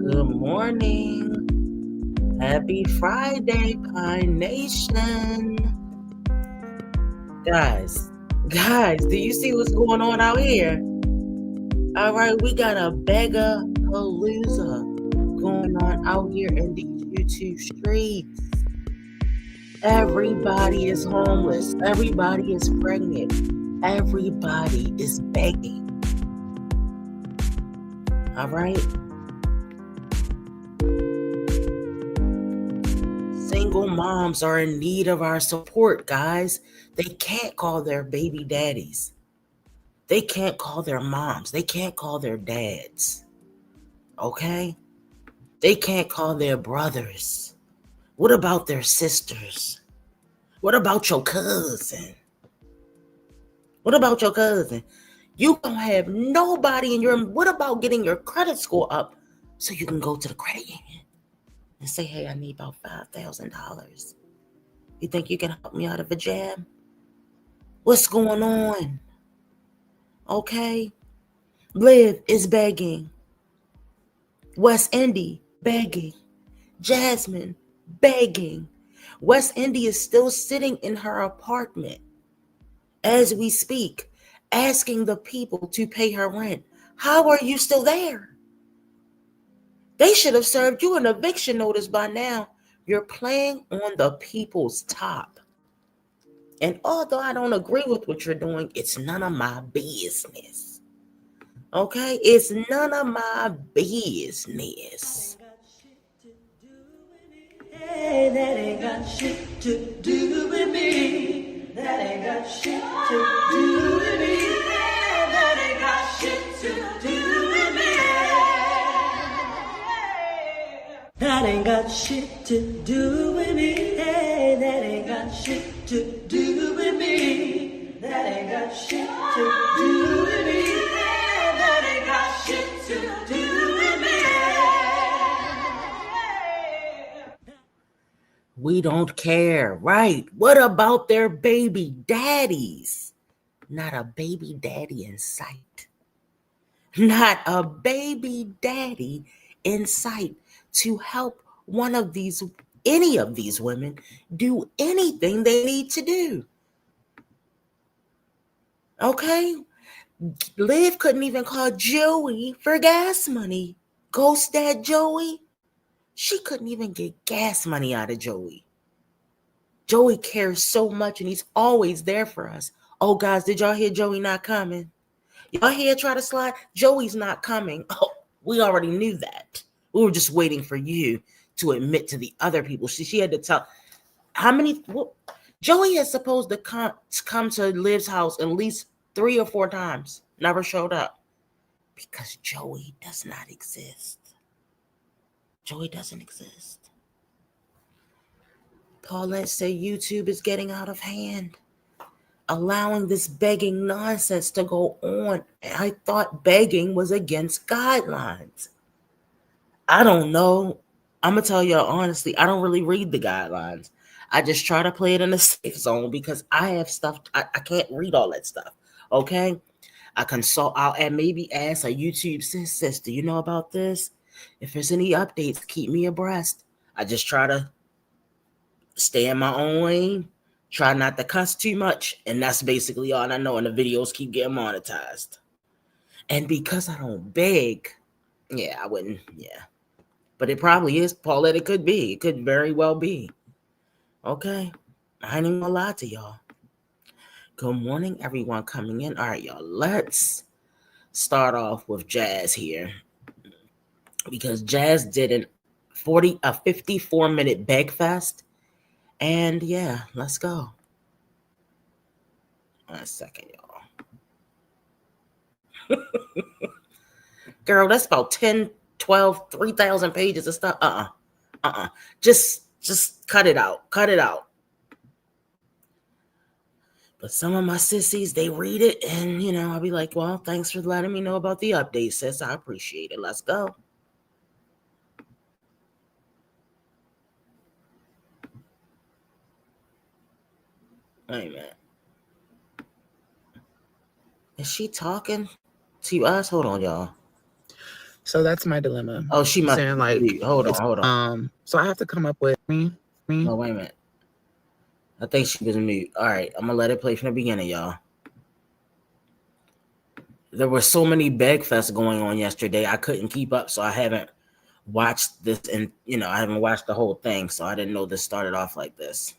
Good morning. Happy Friday, Pine Nation. Guys, do you see what's going on out here? All right, we got a beggar palooza going on out here in these YouTube streets. Everybody is homeless. Everybody is pregnant. Everybody is begging. All right? Single moms are in need of our support, guys. They can't call their baby daddies. They can't call their moms. They can't call their dads. Okay? They can't call their brothers. What about their sisters? What about your cousin? What about your cousin? You don't have nobody in your... What about getting your credit score up so you can go to the credit union and say, hey, I need about $5,000. You think you can help me out of a jam? What's going on? Okay? Liv is begging. West Indy begging. Jasmine begging. West Indy is still sitting in her apartment as we speak, asking the people to pay her rent. How are you still there? They should have served you an eviction notice by now. You're playing on the people's top. And although I don't agree with what you're doing, it's none of my business. Okay? It's none of my business. Hey, that ain't got shit to do with me. That ain't got shit to do with me. Hey, that ain't got shit to do with me. That ain't got shit to do with me. Hey, that ain't got shit to do with me. That ain't got shit to do with me. Hey, that ain't got shit to do with me. We don't care, right? What about their baby daddies? Not a baby daddy in sight. Not a baby daddy in sight to help any of these women do anything they need to do. Okay? Liv couldn't even call Joey for gas money. Ghost Dad Joey. She couldn't even get gas money out of Joey. Joey cares so much and he's always there for us. Oh, guys, did y'all hear Joey not coming? Y'all hear try to slide? Joey's not coming. Oh, we already knew that. We were just waiting for you to admit to the other people. She had to tell how many. Well, Joey is supposed to come to Liv's house at least 3 or 4 times. Never showed up because Joey does not exist. Joey doesn't exist. Paulette said YouTube is getting out of hand, allowing this begging nonsense to go on. I thought begging was against guidelines. I don't know. I'm going to tell y'all honestly, I don't really read the guidelines. I just try to play it in a safe zone because I have stuff, I can't read all that stuff. Okay? I consult, I'll maybe ask a YouTube sis, do you know about this? If there's any updates, keep me abreast. I just try to stay in my own lane, try not to cuss too much, and that's basically all I know, and the videos keep getting monetized. And because I don't beg, yeah, I wouldn't, yeah. But it probably is, Paulette, it could be. It could very well be. Okay? I ain't even gonna lie to y'all. Good morning, everyone coming in. All right, y'all, let's start off with Jazz here. Because Jazz did a 54-minute beg fest. And yeah, let's go. 1 second, y'all. Girl, that's about 10, 12, 3,000 pages of stuff. Just cut it out. Cut it out. But some of my sissies, they read it and, I'll be like, well, thanks for letting me know about the update, sis. I appreciate it. Let's go. Wait a minute. Is she talking to us? Hold on, y'all. So that's my dilemma. Oh, she must saying like, hold on. So I have to come up with me. No, wait a minute. I think she was mute. All right, I'm gonna let it play from the beginning, y'all. There were so many beg fests going on yesterday, I couldn't keep up, so I haven't watched this, and I haven't watched the whole thing, so I didn't know this started off like this.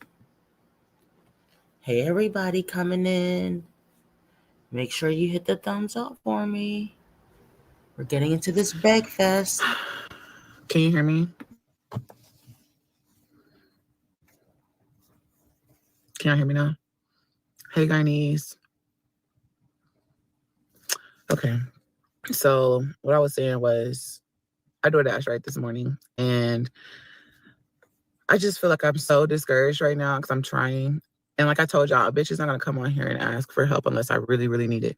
Hey, everybody coming in. Make sure you hit the thumbs up for me. We're getting into this beg fest. Can you hear me? Can y'all hear me now? Hey, Guyanese. Okay. So what I was saying was I DoorDash right this morning, and I just feel like I'm so discouraged right now because I'm trying. And like I told y'all, a bitch is not going to come on here and ask for help unless I really, really need it.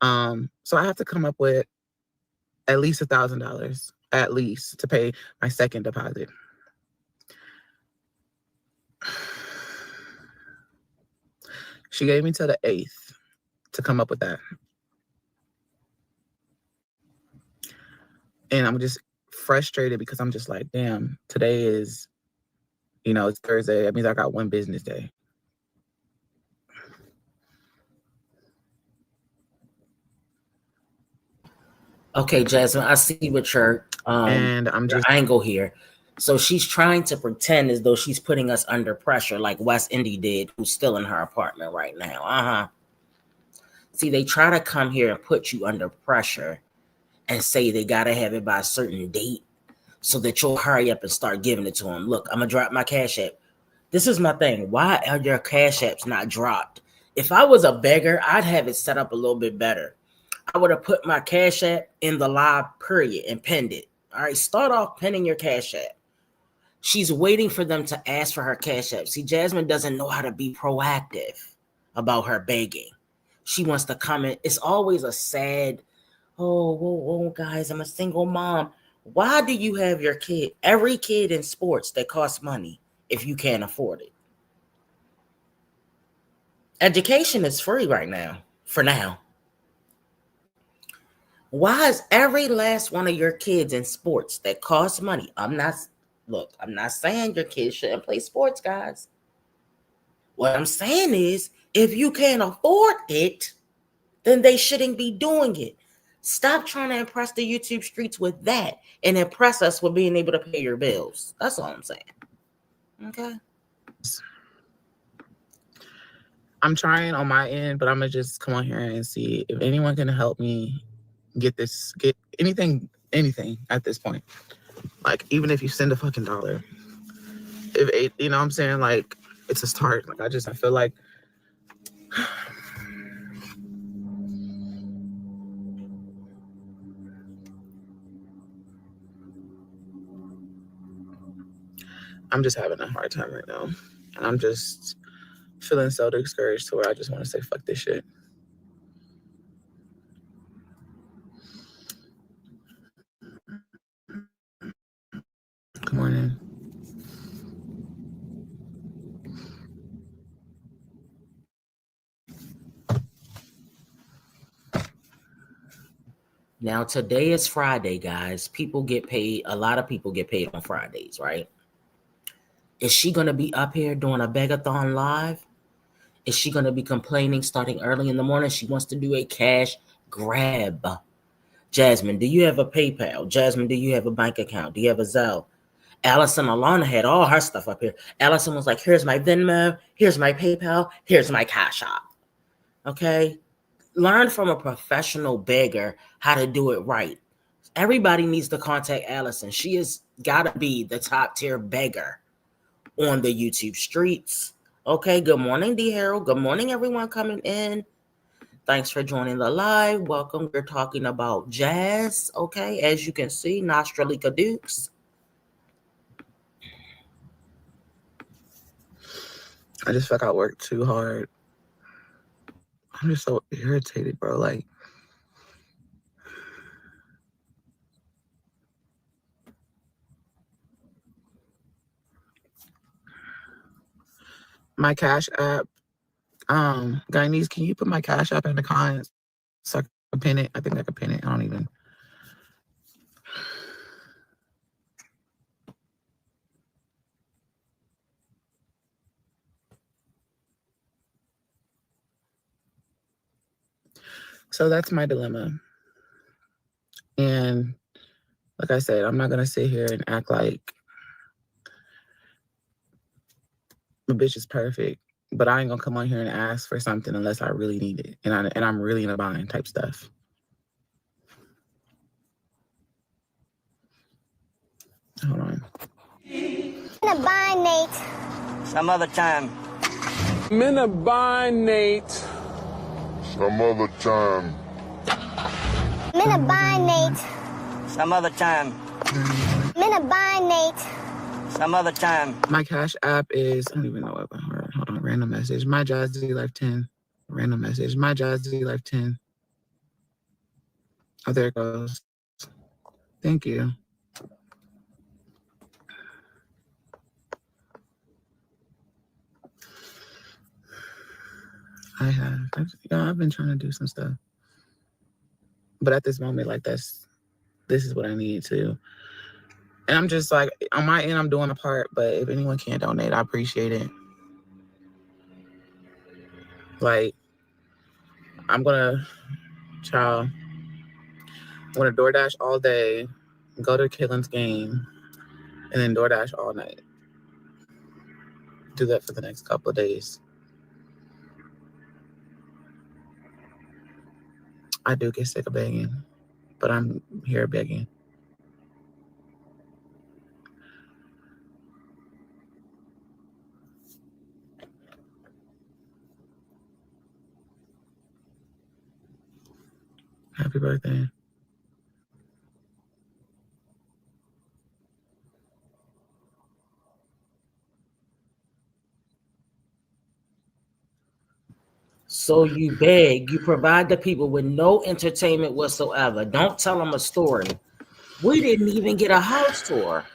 So I have to come up with at least $1,000, at least, to pay my second deposit. She gave me till the 8th to come up with that. And I'm just frustrated because I'm just like, damn, today is, it's Thursday. That means I got one business day. Okay, Jasmine, I see what your and I'm just angle here. So she's trying to pretend as though she's putting us under pressure, like West Indy did, who's still in her apartment right now. See, they try to come here and put you under pressure and say they got to have it by a certain date so that you'll hurry up and start giving it to them. Look, I'm going to drop my Cash App. This is my thing. Why are your Cash Apps not dropped? If I was a beggar, I'd have it set up a little bit better. I would have put my Cash App in the live period and pinned it. All right, start off pinning your Cash App. She's waiting for them to ask for her Cash App. See, Jasmine doesn't know how to be proactive about her begging. She wants to comment. It's always a sad, oh, guys, I'm a single mom. Why do you have your kid, every kid in sports that costs money if you can't afford it? Education is free right now, for now. Why is every last one of your kids in sports that costs money? I'm not saying your kids shouldn't play sports, guys. What I'm saying is, if you can't afford it, then they shouldn't be doing it. Stop trying to impress the YouTube streets with that and impress us with being able to pay your bills. That's all I'm saying. Okay. I'm trying on my end, but I'm gonna just come on here and see if anyone can help me get anything at this point. Like, even if you send a fucking $1, if you know what I'm saying, like, it's a start. Like, I feel like I'm just having a hard time right now. And I'm just feeling so discouraged to where I just want to say, fuck this shit. Good morning. Now, today is Friday, guys. People get paid. A lot of people get paid on Fridays, right? Is she going to be up here doing a begathon live? Is she going to be complaining starting early in the morning? She wants to do a cash grab. Jasmine, do you have a PayPal? Jasmine, do you have a bank account? Do you have a Zelle? Allison Alana had all her stuff up here. Allison was like, here's my Venmo, here's my PayPal, here's my Cash App. Okay? Learn from a professional beggar how to do it right. Everybody needs to contact Allison. She has got to be the top tier beggar on the YouTube streets. Okay, good morning, D. Harold. Good morning, everyone coming in. Thanks for joining the live. Welcome. We're talking about jazz. Okay, as you can see, Nostralica Dukes. I just feel like I worked too hard. I'm just so irritated, bro. Like, my Cash App, Guyanese, can you put my Cash App in the comments so I can pin it? I think I can pin it. I don't even. So that's my dilemma. And like I said, I'm not going to sit here and act like the bitch is perfect, but I ain't going to come on here and ask for something unless I really need it. And I'm really in a bind type stuff. Hold on. In a bind, Nate. Some other time. I'm in a bind, Nate. Some other time. I'm in a bind, Nate. Some other time. I'm in a bind, Nate. Some other time. My Cash App is, I don't even know what. Hold on, random message. My Jazzy Life 10. Random message. My Jazzy Life 10. Oh, there it goes. Thank you. I've been trying to do some stuff. But at this moment, like, this is what I need to. And I'm just like, on my end, I'm doing a part, but if anyone can donate, I appreciate it. Like, I'm gonna DoorDash all day, go to Killen's game, and then DoorDash all night. Do that for the next couple of days. I do get sick of begging, but I'm here begging. Happy birthday. So you beg, you provide the people with no entertainment whatsoever. Don't tell them a story. We didn't even get a house tour.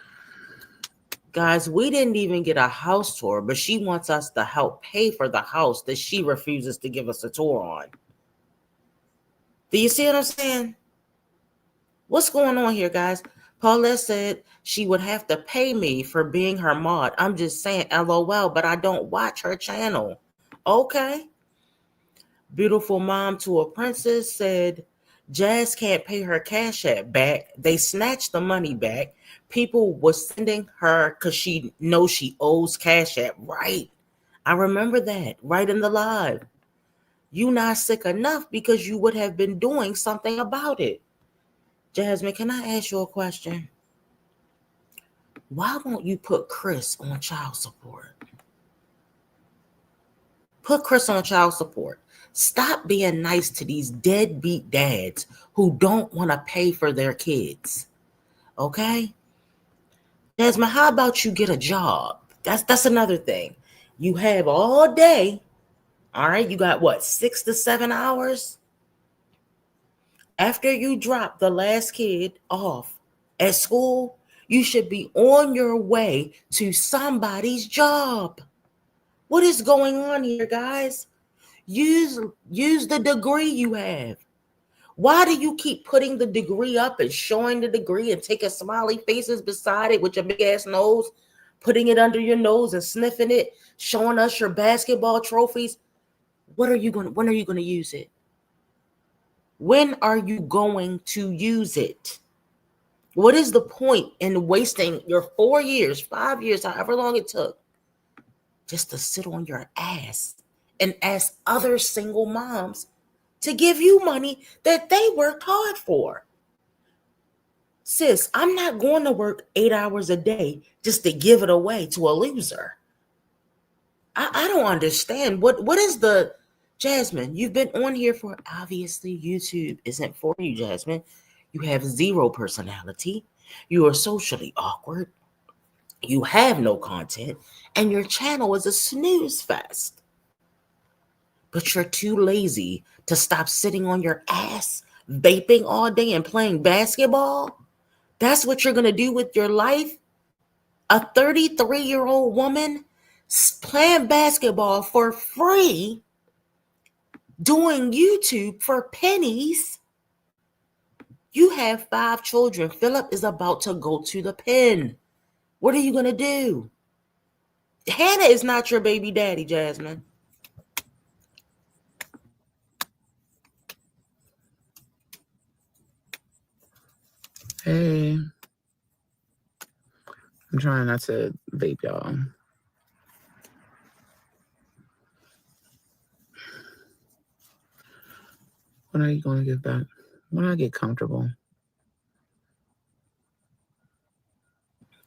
Guys, we didn't even get a house tour, but she wants us to help pay for the house that she refuses to give us a tour on. Do you see what I'm saying? What's going on here, guys? Paulette said she would have to pay me for being her mod. I'm just saying, LOL, but I don't watch her channel. Okay. Beautiful Mom to a Princess said, Jazz can't pay her Cash App back. They snatched the money back. People were sending her because she knows she owes Cash App. Right. I remember that right in the live. You not sick enough because you would have been doing something about it. Jasmine, can I ask you a question? Why won't you put Chris on child support? Put Chris on child support. Stop being nice to these deadbeat dads who don't want to pay for their kids. Okay? Jasmine, how about you get a job? That's another thing. You have all day. All right, you got what, 6 to 7 hours? After you drop the last kid off at school, you should be on your way to somebody's job. What is going on here, guys? Use the degree you have. Why do you keep putting the degree up and showing the degree and taking smiley faces beside it with your big ass nose, putting it under your nose and sniffing it, showing us your basketball trophies? When are you going to use it? When are you going to use it? What is the point in wasting your 4 years, 5 years, however long it took, just to sit on your ass and ask other single moms to give you money that they worked hard for? Sis, I'm not going to work 8 hours a day just to give it away to a loser. I don't understand. What is the... Jasmine, you've been on here for... Obviously, YouTube isn't for you, Jasmine. You have zero personality. You are socially awkward. You have no content. And your channel is a snooze fest. But you're too lazy to stop sitting on your ass, vaping all day and playing basketball. That's what you're going to do with your life? A 33-year-old woman playing basketball for free, doing YouTube for pennies. You have 5 children. Philip is about to go to the pen. What are you going to do? Hannah is not your baby daddy, Jasmine. Hey. I'm trying not to vape, y'all. When are you going to get back? When I get comfortable.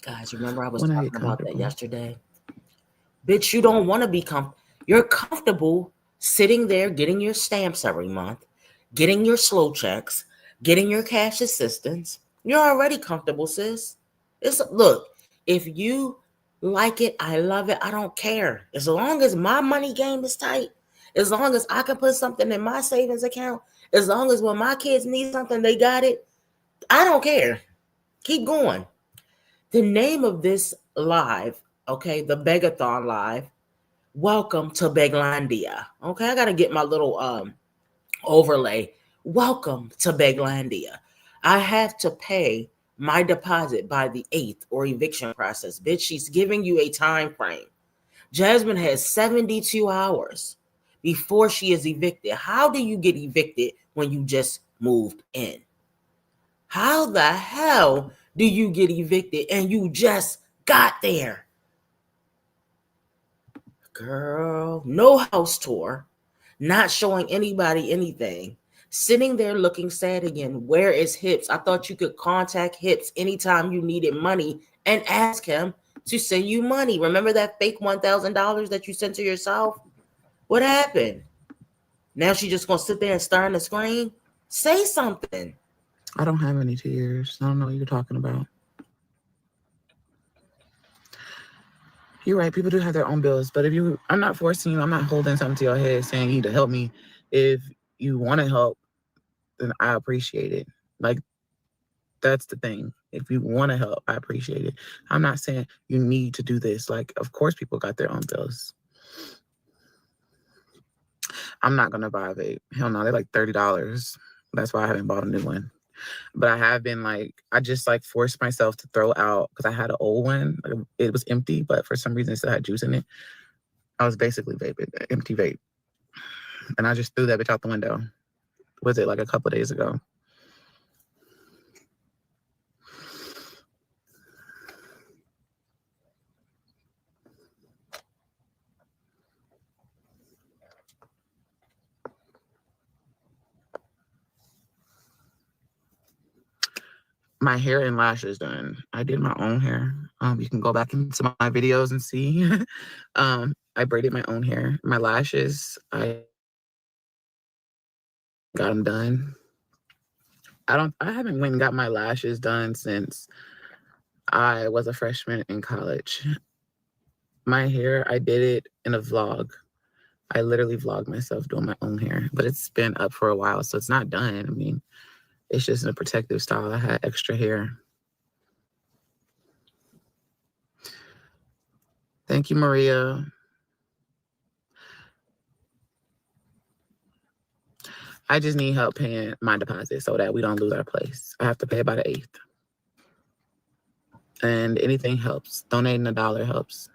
Guys, remember I was talking about that yesterday? Bitch, you don't want to be You're comfortable sitting there getting your stamps every month, getting your slow checks, getting your cash assistance. You're already comfortable, sis. Look, if you like it, I love it. I don't care. As long as my money game is tight, as long as I can put something in my savings account, as long as when my kids need something, they got it, I don't care. Keep going. The name of this live, okay, the Begathon live, welcome to Beglandia. Okay, I got to get my little overlay. Welcome to Beglandia. I have to pay my deposit by the 8th or eviction process. Bitch, she's giving you a time frame. Jasmine has 72 hours before she is evicted. How do you get evicted when you just moved in? How the hell do you get evicted and you just got there? Girl, no house tour, not showing anybody anything, sitting there looking sad again. Where is Hips? I thought you could contact Hips anytime you needed money and ask him to send you money. Remember that fake $1,000 that you sent to yourself? What happened? Now she just gonna sit there and stare on the screen? Say something. I don't have any tears. I don't know what you're talking about. You're right. People do have their own bills. But I'm not forcing you. I'm not holding something to your head saying you need to help me. If you want to help, then I appreciate it. Like, that's the thing. If you want to help, I appreciate it. I'm not saying you need to do this. Like, of course, people got their own bills. I'm not going to buy a vape. Hell no, they're like $30. That's why I haven't bought a new one. But I have been I just forced myself to throw out, because I had an old one. It was empty, but for some reason it still had juice in it. I was basically vaping, empty vape. And I just threw that bitch out the window. Was it a couple of days ago? my hair and lashes done. I did my own hair. You can go back into my videos and see. I braided my own hair. My lashes, I got them done. I haven't went and got my lashes done since I was a freshman in college. My hair, I did it in a vlog. I literally vlogged myself doing my own hair, but it's been up for a while, so it's not done. I mean, it's just in a protective style. I had extra hair. Thank you, Maria. I just need help paying my deposit so that we don't lose our place. I have to pay about the 8th. And anything helps. Donating $1 helps.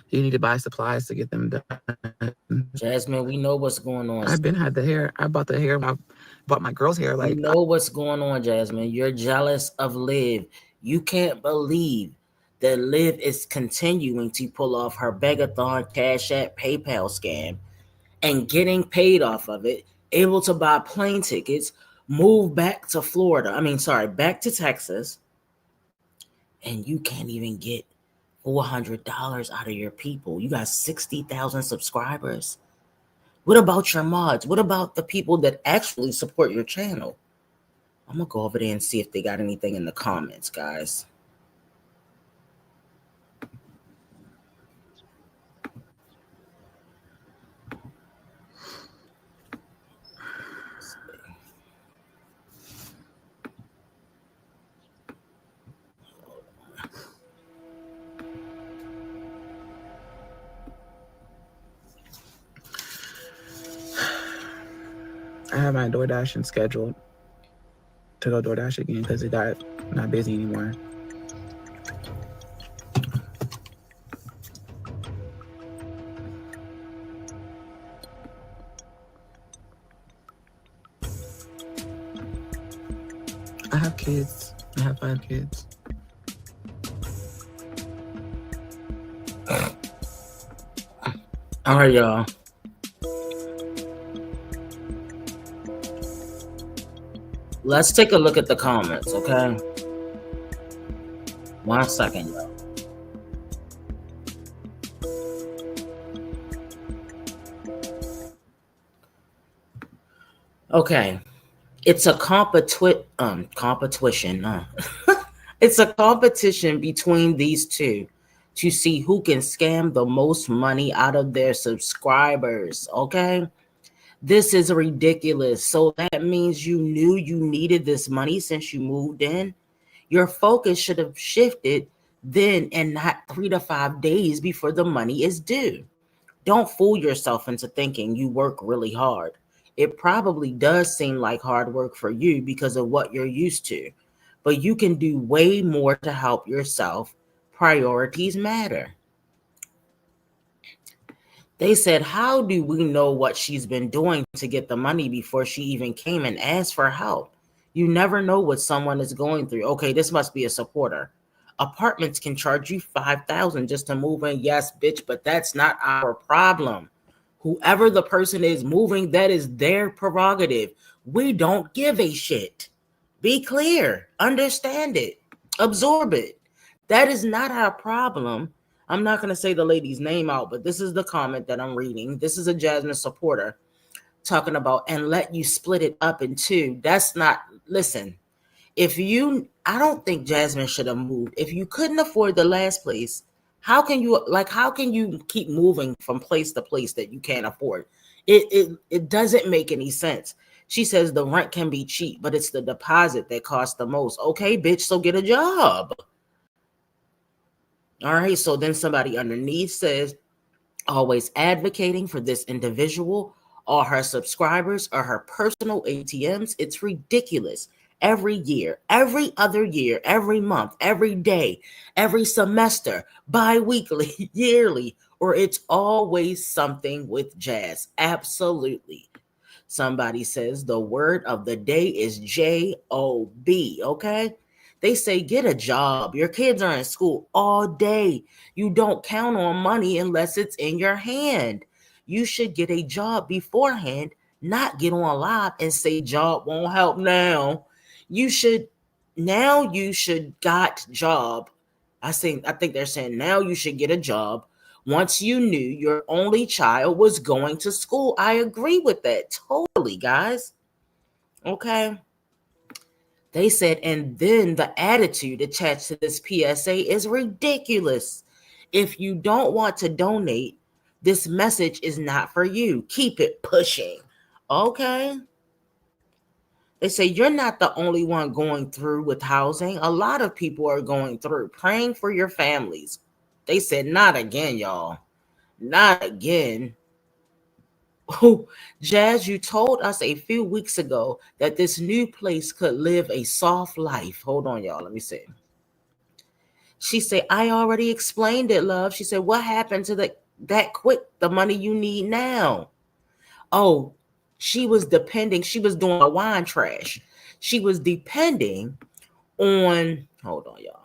You need to buy supplies to get them done. Jasmine, we know what's going on. I've been had the hair. I bought the hair. I bought my girl's hair. Like, you know what's going on, Jasmine. You're jealous of Liv. You can't believe that Liv is continuing to pull off her begathon Cash App PayPal scam and getting paid off of it, able to buy plane tickets, move back to back to Texas, and you can't even get $400 out of your people. You got 60,000 subscribers. What about your mods? What about the people that actually support your channel? I'm going to go over there and see if they got anything in the comments, guys. I have my DoorDashing scheduled to go DoorDash again because it got not busy anymore. I have kids. I have 5 kids. All right, y'all. Let's take a look at the comments, okay? 1 second, y'all. Okay. It's a competition. It's a competition between these two to see who can scam the most money out of their subscribers, okay? This is ridiculous. So that means you knew you needed this money since you moved in. Your focus should have shifted then and not 3 to 5 days before the money is due. Don't fool yourself into thinking you work really hard. It probably does seem like hard work for you because of what you're used to, but you can do way more to help yourself. Priorities matter. They said, how do we know what she's been doing to get the money before she even came and asked for help? You never know what someone is going through. Okay, this must be a supporter. Apartments can charge you $5,000 just to move in. Yes, bitch, but that's not our problem. Whoever the person is moving, that is their prerogative. We don't give a shit. Be clear. Understand it. Absorb it. That is not our problem. I'm not going to say the lady's name out, but this is the comment that I'm reading. This is a Jasmine supporter talking about, and let you split it up in two. That's not, listen, I don't think Jasmine should have moved. If you couldn't afford the last place, how can you keep moving from place to place that you can't afford? It doesn't make any sense. She says the rent can be cheap, but it's the deposit that costs the most. Okay, bitch, so get a job. All right, so then somebody underneath says, always advocating for this individual, all her subscribers are her personal ATMs. It's ridiculous. Every year, every other year, every month, every day, every semester, bi-weekly, yearly, or it's always something with Jazz. Absolutely. Somebody says the word of the day is J-O-B, okay? They say get a job. Your kids are in school all day. You don't count on money unless it's in your hand. You should get a job beforehand, not get on live and say job won't help now. you should got job. I think they're saying now you should get a job once you knew your only child was going to school. I agree with that totally, guys. Okay. They said, and then the attitude attached to this PSA is ridiculous. If you don't want to donate, this message is not for you. Keep it pushing. Okay. They say you're not the only one going through with housing. A lot of people are going through. Praying for your families. They said, not again, y'all. Not again. Oh, Jazz, you told us a few weeks ago that this new place could live a soft life. Hold on, y'all. Let me see. She said, I already explained it, love. She said, what happened to that quick, the money you need now? Oh, she was doing a wine trash. She was depending on, hold on, y'all.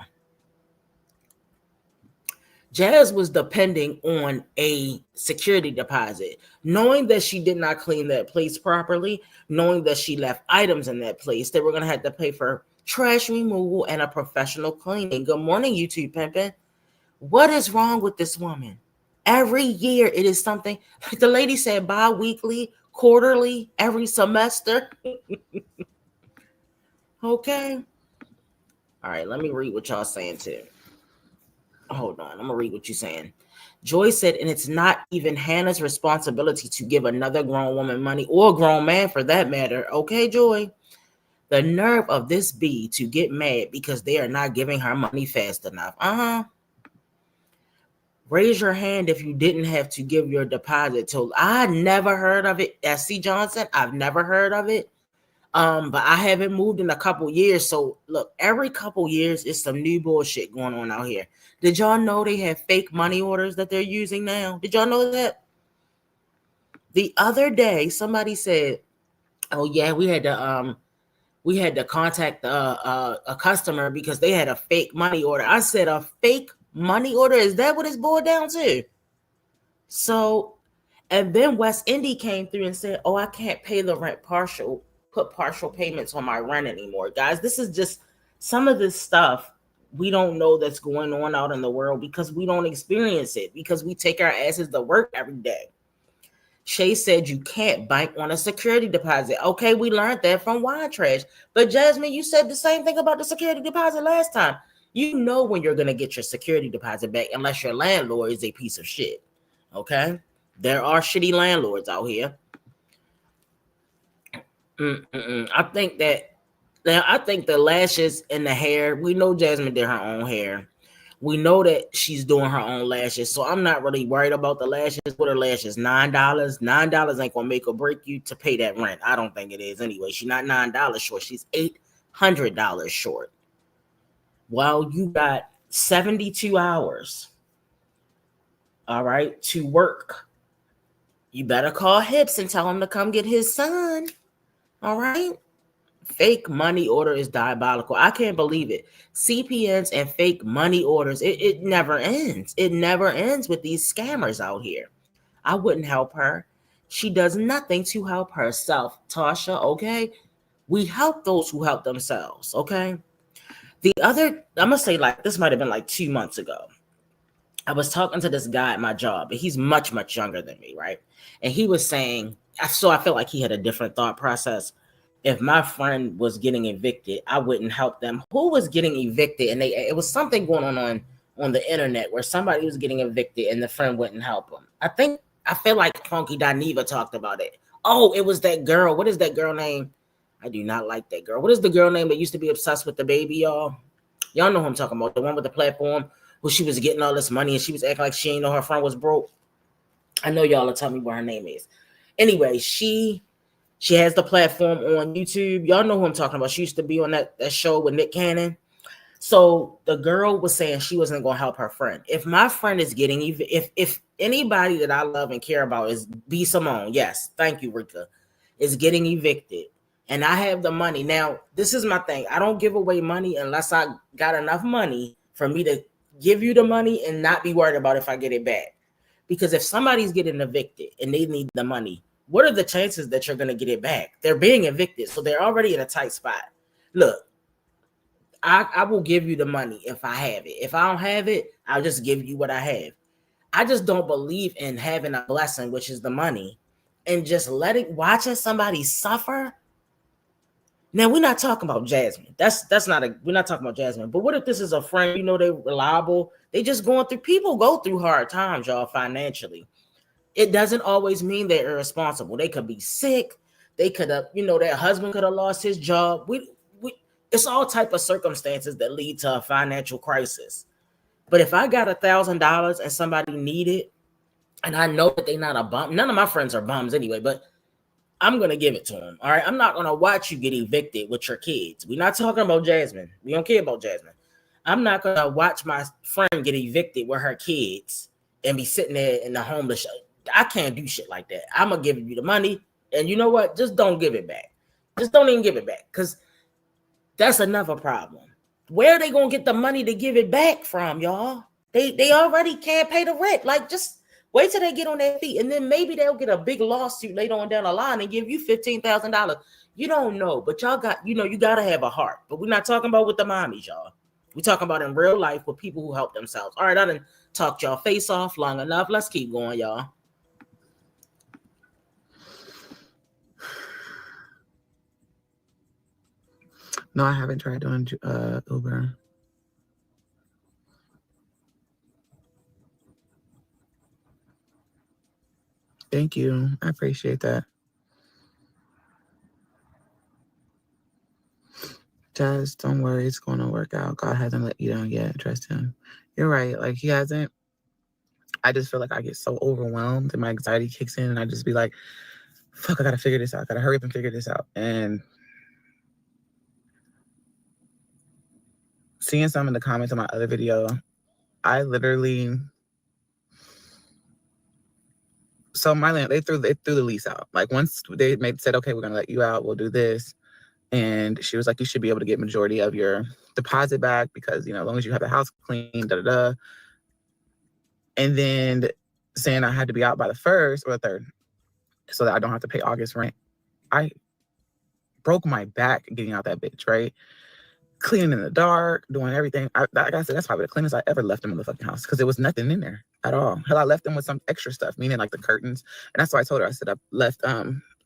Jazz was depending on a security deposit, knowing that she did not clean that place properly, knowing that she left items in that place. They were going to have to pay for trash removal and a professional cleaning. Good morning, YouTube pimpin'. What is wrong with this woman? Every year it is something. Like the lady said, bi-weekly, quarterly, every semester. Okay. All right, let me read what y'all saying too. Hold on, I'm gonna read what you're saying. Joy said, and it's not even Hannah's responsibility to give another grown woman money, or a grown man for that matter. Okay, Joy. The nerve of this bee to get mad because they are not giving her money fast enough. Raise your hand if you didn't have to give your deposit to. I never heard of it. S.C. Johnson, I've never heard of it. But I haven't moved in a couple years. So look, every couple years is some new bullshit going on out here. Did y'all know they have fake money orders that they're using now? Did y'all know that? The other day, somebody said, "Oh yeah, we had to contact a customer because they had a fake money order." I said, "A fake money order? Is that what it's boiled down to?" So, and then West Indy came through and said, "Oh, I can't pay the rent put partial payments on my rent anymore." Guys, this is just some of this stuff we don't know that's going on out in the world because we don't experience it, because we take our asses to work every day. Shay said you can't bank on a security deposit. Okay, we learned that from Wine Trash. But Jasmine, you said the same thing about the security deposit last time. You know when you're going to get your security deposit back unless your landlord is a piece of shit. Okay? There are shitty landlords out here. I think the lashes and the hair, we know Jasmine did her own hair. We know that she's doing her own lashes. So I'm not really worried about the lashes. What are lashes? $9? $9 ain't gonna make or break you to pay that rent. I don't think it is anyway. She's not $9 short. She's $800 short. Well, you got 72 hours. All right, to work. You better call Hips and tell him to come get his son. All right. Fake money order is diabolical. I can't believe it. CPNs and fake money orders, it never ends. It never ends with these scammers out here. I wouldn't help her. She does nothing to help herself, Tasha, okay? We help those who help themselves, okay? I'm going to say, like, this might have been like 2 months ago. I was talking to this guy at my job, and he's much, much younger than me, right? And he was saying, I felt like he had a different thought process. If my friend was getting evicted, I wouldn't help them. Who was getting evicted? And it was something going on the internet where somebody was getting evicted and the friend wouldn't help them. I feel like Funky Dineva talked about it. Oh, it was that girl. What is that girl name? I do not like that girl. What is the girl name that used to be obsessed with the baby, y'all? Y'all know who I'm talking about. The one with the platform where she was getting all this money and she was acting like she didn't know her friend was broke. I know y'all will tell me what her name is. Anyway, she has the platform on YouTube. Y'all know who I'm talking about. She used to be on that show with Nick Cannon. So the girl was saying she wasn't going to help her friend. If my friend is getting, if anybody that I love and care about is B. Simone, yes, thank you, Rika, is getting evicted, and I have the money. Now, this is my thing. I don't give away money unless I got enough money for me to give you the money and not be worried about if I get it back. Because if somebody's getting evicted and they need the money, what are the chances that you're going to get it back? They're being evicted, so they're already in a tight spot. Look, I will give you the money if I have it. If I don't have it, I'll just give you what I have. I just don't believe in having a blessing, which is the money, and just watching somebody suffer. Now we're not talking about Jasmine. We're not talking about Jasmine. But what if this is a friend? You know, they're reliable. They just going through. People go through hard times, y'all, financially. It doesn't always mean they're irresponsible. They could be sick. They could have, their husband could have lost his job. It's all type of circumstances that lead to a financial crisis. But if I got $1,000 and somebody need it, and I know that they're not a bum, none of my friends are bums anyway, but I'm gonna give it to them. All right, I'm not gonna watch you get evicted with your kids. We're not talking about Jasmine. We don't care about Jasmine. I'm not gonna watch my friend get evicted with her kids and be sitting there in the homeless. I can't do shit like that. I'm gonna give you the money, and you know what? Just don't give it back. Just don't even give it back, because that's another problem. Where are they gonna get the money to give it back from, y'all? They already can't pay the rent. Like, just wait till they get on their feet, and then maybe they'll get a big lawsuit later on down the line and give you $15,000. You don't know, but y'all got, you gotta have a heart. But we're not talking about with the mommies, y'all. We're talking about in real life with people who help themselves. All right, I done talked y'all face off long enough. Let's keep going, y'all. No, I haven't tried doing Uber. Thank you. I appreciate that. Just don't worry, it's going to work out. God hasn't let you down yet. Trust him. You're right. Like, he hasn't. I just feel like I get so overwhelmed and my anxiety kicks in, and I just be like, fuck, I got to figure this out. I got to hurry up and figure this out. And seeing some in the comments on my other video, I literally... So my land, they threw the lease out. Like, once they said, okay, we're going to let you out, we'll do this. And she was like, you should be able to get majority of your deposit back because, as long as you have the house clean, da-da-da. And then saying I had to be out by the 1st or the 3rd so that I don't have to pay August rent. I broke my back getting out that bitch, right? Cleaning in the dark, doing everything. Like I said, that's probably the cleanest I ever left them in the fucking house because there was nothing in there at all. Hell, I left them with some extra stuff, meaning like the curtains. And that's why I told her, I said I left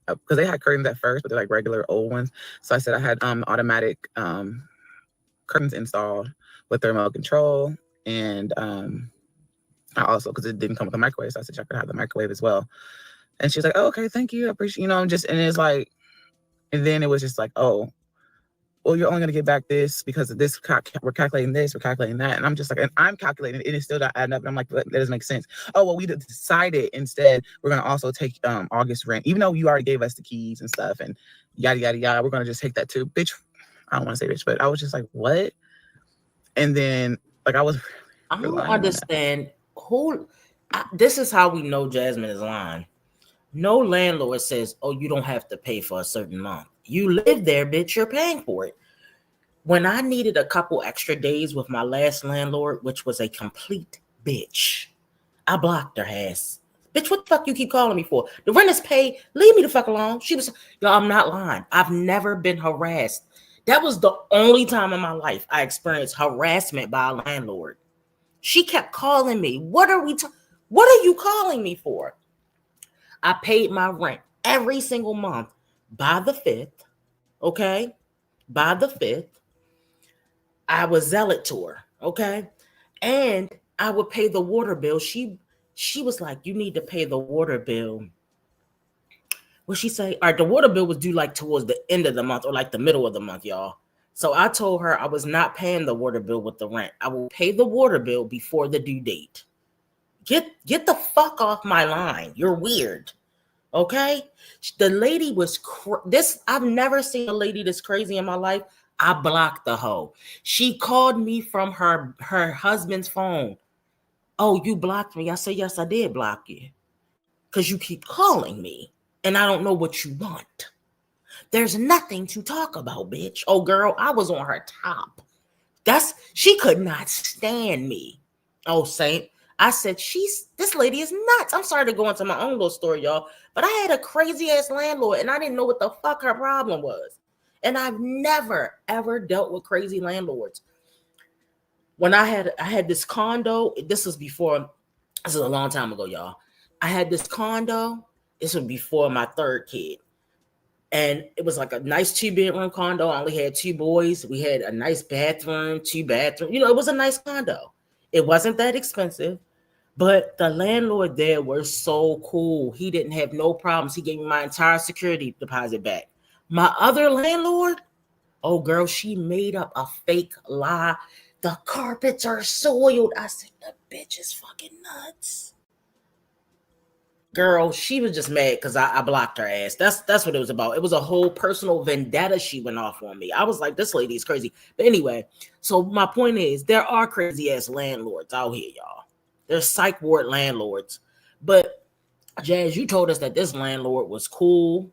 because they had curtains at first, but they're like regular old ones. So I said I had automatic curtains installed with thermal control, and I also, because it didn't come with a microwave, so I said I could have the microwave as well. And she was like, "Oh, okay, thank you, I appreciate." And it's like, and then it was just like, "Oh, well, you're only gonna get back this because of this. We're calculating this, we're calculating that," and I'm just like, and I'm calculating it is still not adding up. And I'm like, that doesn't make sense. Oh, well, we decided instead we're gonna also take August rent, even though you already gave us the keys and stuff, and yada yada yada. We're gonna just take that too, bitch. I don't want to say bitch, but I was just like, what? And then like I don't understand who. This is how we know Jasmine is lying. No landlord says, "Oh, you don't have to pay for a certain month. You live there, bitch. You're paying for it." When I needed a couple extra days with my last landlord, which was a complete bitch, I blocked her ass. Bitch, what the fuck you keep calling me for? The rent is paid. Leave me the fuck alone. She was, y'all, I'm not lying. I've never been harassed. That was the only time in my life I experienced harassment by a landlord. She kept calling me. What are you calling me for? I paid my rent every single month by the 5th. Okay? By the 5th. I was zealot to her. Okay? And I would pay the water bill. She was like, you need to pay the water bill. What she say? All right, the water bill was due like towards the end of the month or like the middle of the month, y'all. So I told her I was not paying the water bill with the rent. I will pay the water bill before the due date. Get the fuck off my line. You're weird. Okay? The lady was I've never seen a lady this crazy in my life. I blocked the hoe. She called me from her husband's phone. "Oh, you blocked me." I said, "Yes, I did block you. Because you keep calling me. And I don't know what you want. There's nothing to talk about, bitch." Oh, girl, I was on her top. She could not stand me. Oh, Saint. I said, this lady is nuts. I'm sorry to go into my own little story, y'all. But I had a crazy ass landlord and I didn't know what the fuck her problem was. And I've never ever dealt with crazy landlords. When I had this condo, this was before, this is a long time ago, y'all. I had this condo. This was before my third kid. And it was like a nice 2-bedroom condo. I only had 2 boys. We had a nice bathroom, 2 bathrooms. It was a nice condo. It wasn't that expensive, but the landlord there was so cool. He didn't have no problems. He gave me my entire security deposit back. My other landlord, oh girl, she made up a fake lie. The carpets are soiled. I said, the bitch is fucking nuts. Girl, she was just mad because I blocked her ass. That's what it was about. It was a whole personal vendetta she went off on me. I was like, this lady is crazy. But anyway, so my point is, there are crazy ass landlords out here, y'all. There's psych ward landlords. But Jazz, you told us that this landlord was cool,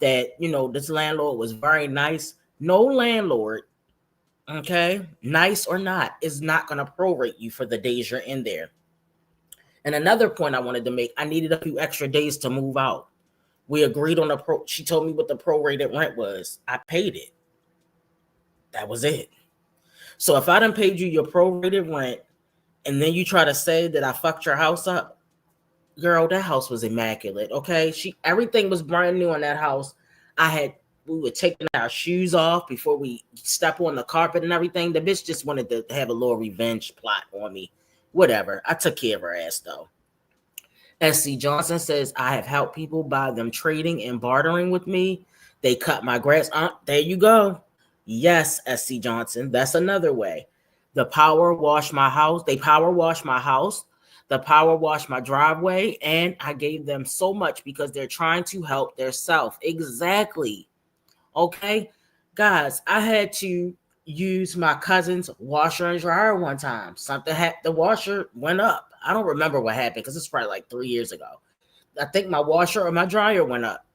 that this landlord was very nice. No landlord, okay, nice or not, is not gonna prorate you for the days you're in there. And another point I wanted to make, I needed a few extra days to move out. We agreed on she told me what the prorated rent was. I paid it. That was it. So if I done paid you your prorated rent and then you try to say that I fucked your house up, girl, that house was immaculate. Okay. Everything was brand new in that house. We were taking our shoes off before we step on the carpet and everything. The bitch just wanted to have a little revenge plot on me. Whatever. I took care of her ass though. SC Johnson says, I have helped people by them trading and bartering with me. They cut my grass. There you go. Yes, SC Johnson. That's another way. They power wash my house. The power wash my driveway. And I gave them so much because they're trying to help theirself. Exactly. Okay. Guys, I had to use my cousin's washer and dryer one time. Something happened. The washer went up. I don't remember what happened because it's probably like 3 years ago. I think my washer or my dryer went up.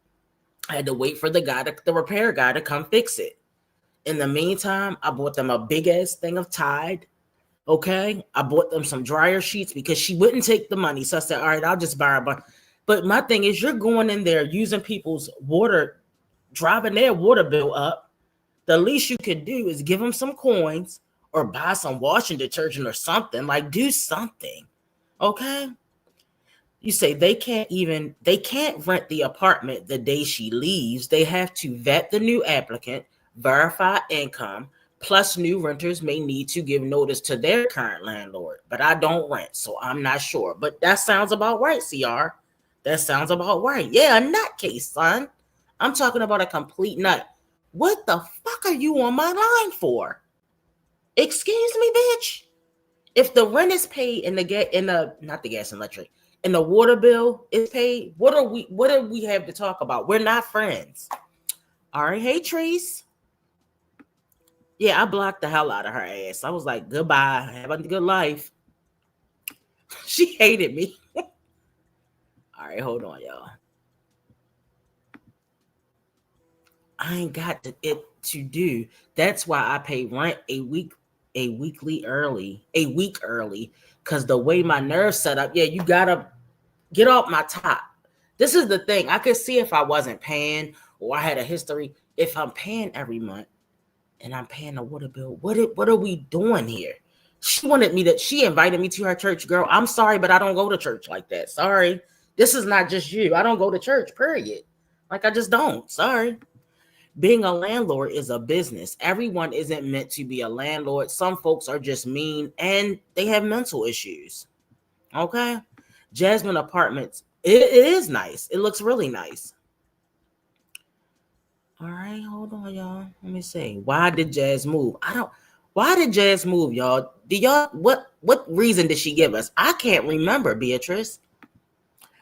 I had to wait for the repair guy to come fix it. In the meantime, I bought them a big ass thing of Tide. Okay. I bought them some dryer sheets because she wouldn't take the money. So I said, all right, I'll just buy a bunch. But my thing is, you're going in there using people's water, driving their water bill up. The least you could do is give them some coins or buy some washing detergent or something. Like, do something. Okay. You say they can't rent the apartment the day she leaves. They have to vet the new applicant, verify income, plus new renters may need to give notice to their current landlord. But I don't rent, so I'm not sure. But that sounds about right, CR. That sounds about right. Yeah, a nutcase, son. I'm talking about a complete nut. What the fuck are you on my line for? Excuse me, bitch. If the rent is paid and not the gas and electric, and the water bill is paid, what do we have to talk about? We're not friends. All right, hey Trees. Yeah, I blocked the hell out of her ass. I was like, goodbye, have a good life. She hated me. All right, hold on, y'all. I ain't got it to do. That's why I pay rent a week early, because the way my nerves set up, yeah, you gotta get off my top. This is the thing. I could see if I wasn't paying or I had a history. If I'm paying every month and I'm paying the water bill, what are we doing here? She invited me to her church, girl. I'm sorry, but I don't go to church like that. Sorry. This is not just you. I don't go to church, period. Like, I just don't. Sorry. Being a landlord is a business. Everyone isn't meant to be a landlord. Some folks are just mean and they have mental issues. Okay. Jasmine Apartments. It is nice. It looks really nice. All right. Hold on, y'all. Let me see. Why did Jazz move? Why did Jazz move, y'all? What reason did she give us? I can't remember, Beatrice.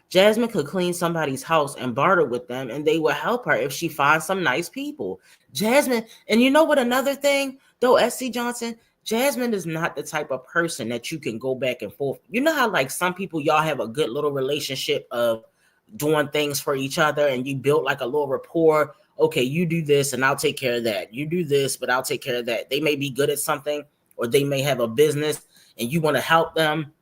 Jasmine could clean somebody's house and barter with them, and they would help her if she finds some nice people. Jasmine, and you know what? Another thing, though, SC Johnson, Jasmine is not the type of person that you can go back and forth. You know how, like, some people, y'all have a good little relationship of doing things for each other, and you built like a little rapport. Okay, you do this, and I'll take care of that. You do this, but I'll take care of that. They may be good at something, or they may have a business, and you want to help them.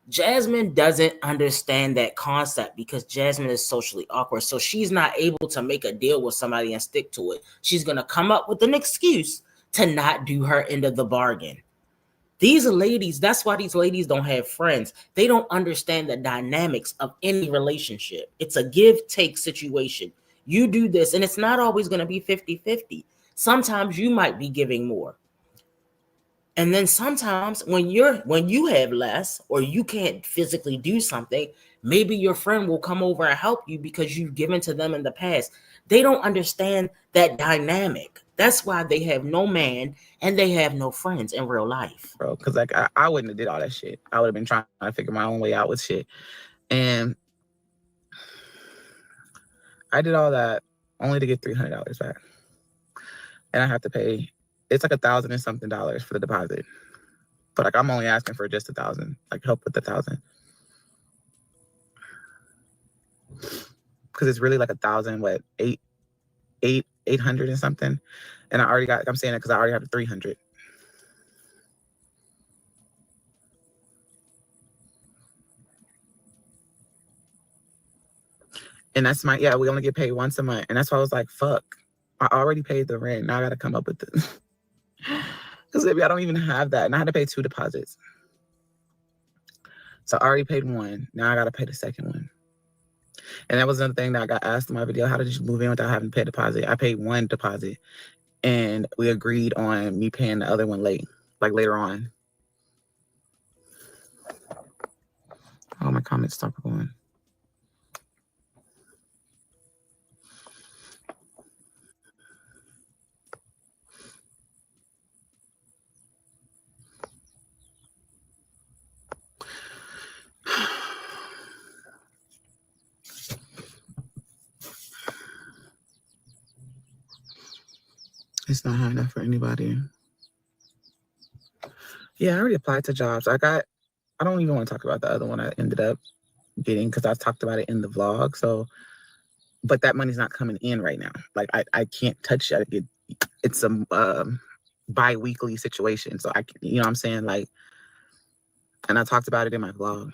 Jasmine doesn't understand that concept because Jasmine is socially awkward. So she's not able to make a deal with somebody and stick to it. She's going to come up with an excuse to not do her end of the bargain. These ladies, that's why these ladies don't have friends. They don't understand the dynamics of any relationship. It's a give-take situation. You do this, and it's not always going to be 50-50. Sometimes you might be giving more. And then sometimes when you have less or you can't physically do something, maybe your friend will come over and help you because you've given to them in the past. They don't understand that dynamic. That's why they have no man and they have no friends in real life. Bro, because like I wouldn't have did all that shit. I would have been trying to figure my own way out with shit. And I did all that only to get $300 back. And I have to pay, it's like $1,000 and something for the deposit. But like I'm only asking for just $1,000, like help with $1,000. Because it's really like 1,000, what, 800 and something. And I already got, I'm saying it because I already have the 300. And that's my, yeah, we only get paid once a month. And that's why I was like, fuck, I already paid the rent. Now I got to come up with this. Because maybe I don't even have that. And I had to pay 2 deposits. So I already paid one. Now I got to pay the second one. And that was another thing that I got asked in my video. How did you move in without having to pay a deposit? I paid 1 deposit. And we agreed on me paying the other one late, like later on. Oh, my comments stopped going. It's not high enough for anybody. Yeah, I already applied to jobs. I don't even want to talk about the other one I ended up getting because I talked about it in the vlog. So, but that money's not coming in right now. Like I can't touch it. It's a bi-weekly situation. So you know what I'm saying? Like, and I talked about it in my vlog.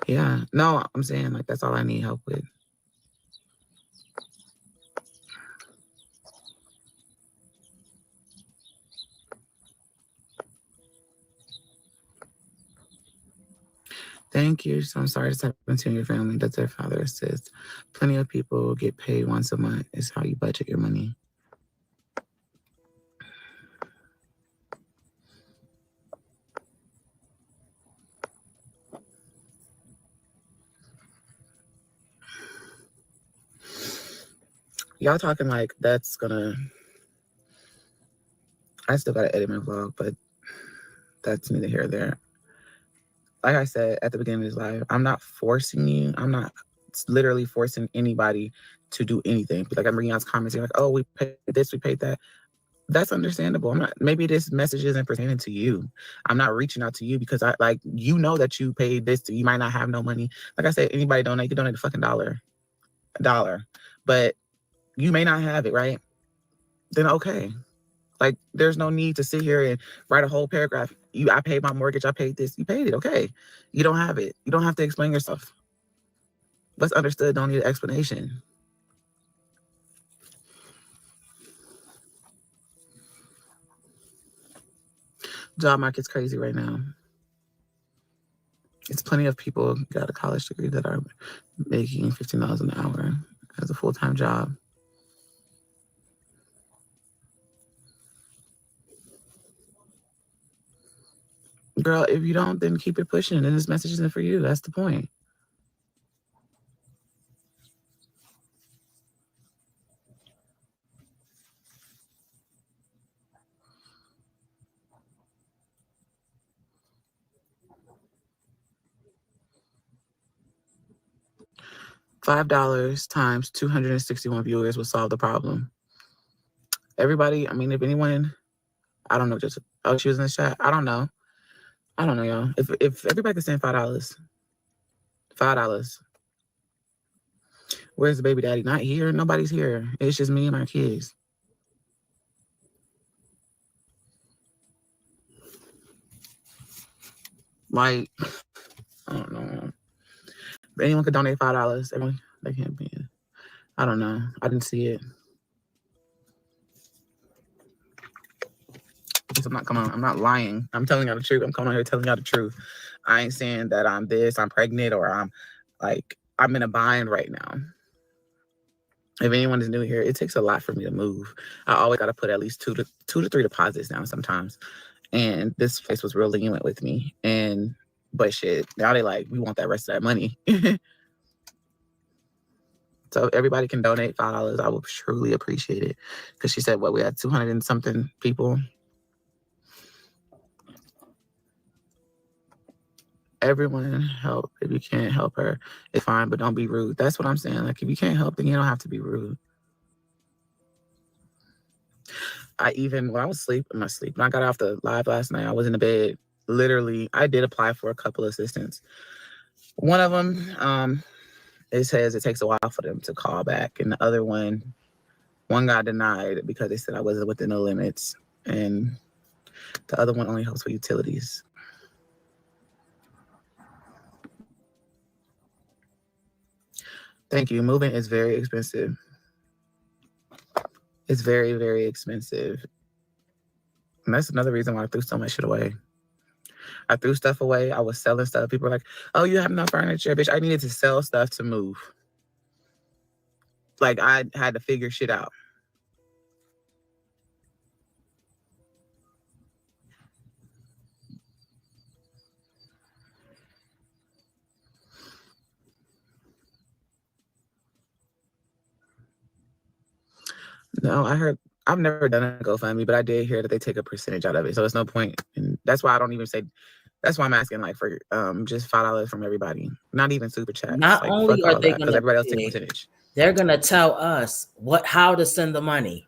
Yeah, no, I'm saying like that's all I need help with. Thank you. So I'm sorry this happened to your family. That their father assists. Plenty of people get paid once a month. Is how you budget your money. Y'all talking like that's gonna. I still gotta edit my vlog, but that's neither here nor there. Like I said at the beginning of this live, I'm not forcing you. I'm not literally forcing anybody to do anything. Like I'm reading y'all's comments, you're like, oh, we paid this, we paid that. That's understandable. I'm not. Maybe this message isn't pertaining to you. I'm not reaching out to you because I like you know that you paid this. You might not have no money. Like I said, anybody donate, you can donate a fucking dollar, but you may not have it, right? Then okay. Like, there's no need to sit here and write a whole paragraph. I paid my mortgage. I paid this. You paid it. Okay. You don't have it. You don't have to explain yourself. What's understood don't need an explanation. Job market's crazy right now. It's plenty of people got a college degree that are making $15 an hour as a full-time job. Girl, if you don't, then keep it pushing. And this message isn't for you. That's the point. $5 times 261 viewers will solve the problem. Everybody, I mean, if anyone, I don't know, just, oh, she was in the chat. I don't know, y'all. If everybody could send $5, Where's the baby daddy? Not here. Nobody's here. It's just me and my kids. Like, I don't know. If anyone could donate $5, everyone, they can't be. I don't know. I didn't see it. I'm not lying. I'm telling y'all the truth. I'm coming out here telling y'all the truth. I ain't saying that I'm pregnant, or I'm in a bind right now. If anyone is new here, it takes a lot for me to move. I always got to put at least two to three deposits down sometimes. And this place was real lenient with me. But shit, now they like, we want that rest of that money. So if everybody can donate $5, I would truly appreciate it. Because she said, we had 200 and something people. Everyone help. If you can't help her, it's fine, but don't be rude. That's what I'm saying. Like, if you can't help, then you don't have to be rude. When I was when I got off the live last night, I was in the bed. Literally, I did apply for a couple of assistants. One of them, it says it takes a while for them to call back. And the other one got denied because they said I wasn't within the limits. And the other one only helps with utilities. Thank you. Moving is very expensive. It's very, very expensive. And that's another reason why I threw so much shit away. I threw stuff away. I was selling stuff. People were like, oh, you have enough furniture, bitch. I needed to sell stuff to move. Like, I had to figure shit out. No, I've never done a GoFundMe, but I did hear that they take a percentage out of it. So there's no point. And that's why I don't even say, that's why I'm asking like for just $5 from everybody. Not even super chats. Not like, only are they because everybody else takes a percentage. They're gonna tell us how to send the money.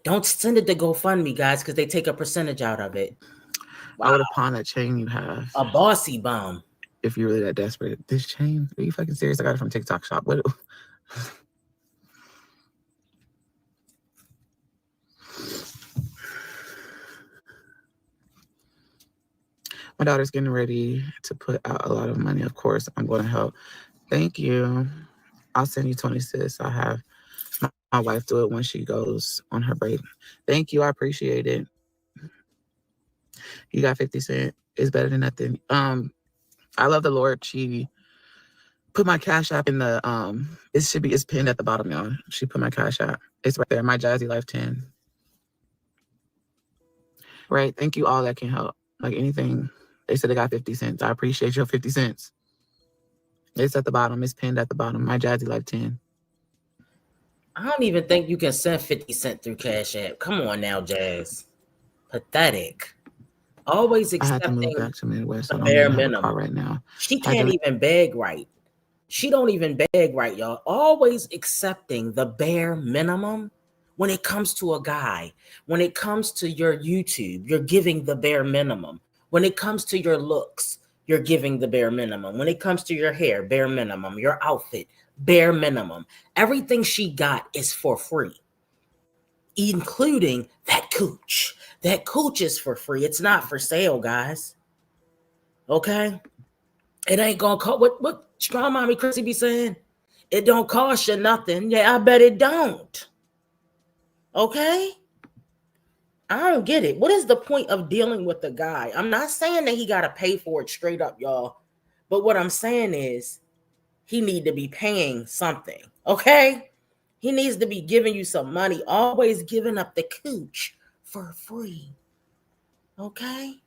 Don't send it to GoFundMe, guys, because they take a percentage out of it. Wow. I would have pawned that chain you have. A bossy bum. If you're really that desperate. This chain? Are you fucking serious? I got it from TikTok shop. What? My daughter's getting ready to put out a lot of money. Of course, I'm going to help. Thank you. I'll send you 20 sis. I'll have my wife do it when she goes on her break. Thank you. I appreciate it. You got 50 cents. It's better than nothing. I love the Lord. She put my Cash App in the, it's pinned at the bottom, y'all. She put my Cash App. It's right there. My Jazzy Life 10. Right. Thank you all that can help. Like anything. They said they got 50 cents. I appreciate your 50 cents. It's at the bottom. It's pinned at the bottom. My Jazzy Life 10. I don't even think you can send 50 cents through Cash App. Come on now, Jazz. Pathetic. Always accepting I had to move back to Midwest. the bare minimum. Right now. She can't even beg right. She don't even beg right, y'all. Always accepting the bare minimum. When it comes to a guy, when it comes to your YouTube, you're giving the bare minimum. When it comes to your looks, you're giving the bare minimum. When it comes to your hair, bare minimum. Your outfit, bare minimum. Everything she got is for free, including that cooch. That cooch is for free. It's not for sale, guys. Okay? It ain't gonna cost, what Strong Mommy Chrissy be saying? It don't cost you nothing. Yeah, I bet it don't. Okay? I don't get it. What is the point of dealing with the guy? I'm not saying that he got to pay for it straight up, y'all. But what I'm saying is he need to be paying something, okay? He needs to be giving you some money, always giving up the cooch for free, okay?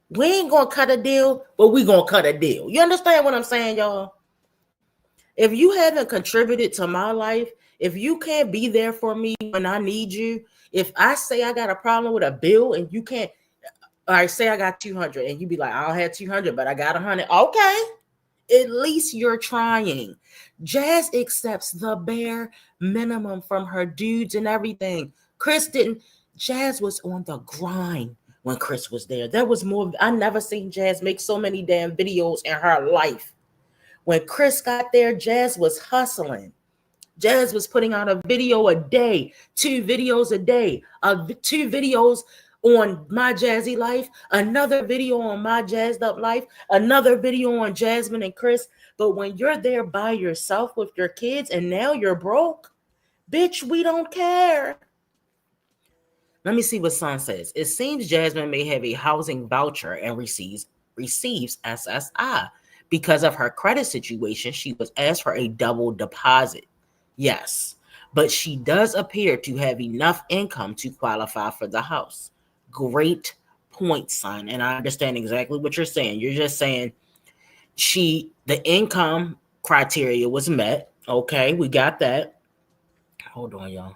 We ain't going to cut a deal, but we going to cut a deal. You understand what I'm saying, y'all? If you haven't contributed to my life, if you can't be there for me when I need you, if I say I got a problem with a bill and you can't, I say I got 200 and you be like, I don't have 200, but I got 100. Okay. At least you're trying. Jazz accepts the bare minimum from her dudes and everything. Chris didn't. Jazz was on the grind when Chris was there. There was more. I never seen Jazz make so many damn videos in her life. When Chris got there, Jazz was hustling. Jazz was putting out a video a day, 2 videos a day, 2 videos on My Jazzy Life, another video on My Jazzed Up Life, another video on Jasmine and Chris. But when you're there by yourself with your kids and now you're broke, bitch, we don't care. Let me see what Son says. It seems Jasmine may have a housing voucher and receives SSI. Because of her credit situation, she was asked for a double deposit. Yes, but she does appear to have enough income to qualify for the house. Great point, Son. And I understand exactly what you're saying. You're just saying the income criteria was met. Okay, we got that. Hold on, y'all.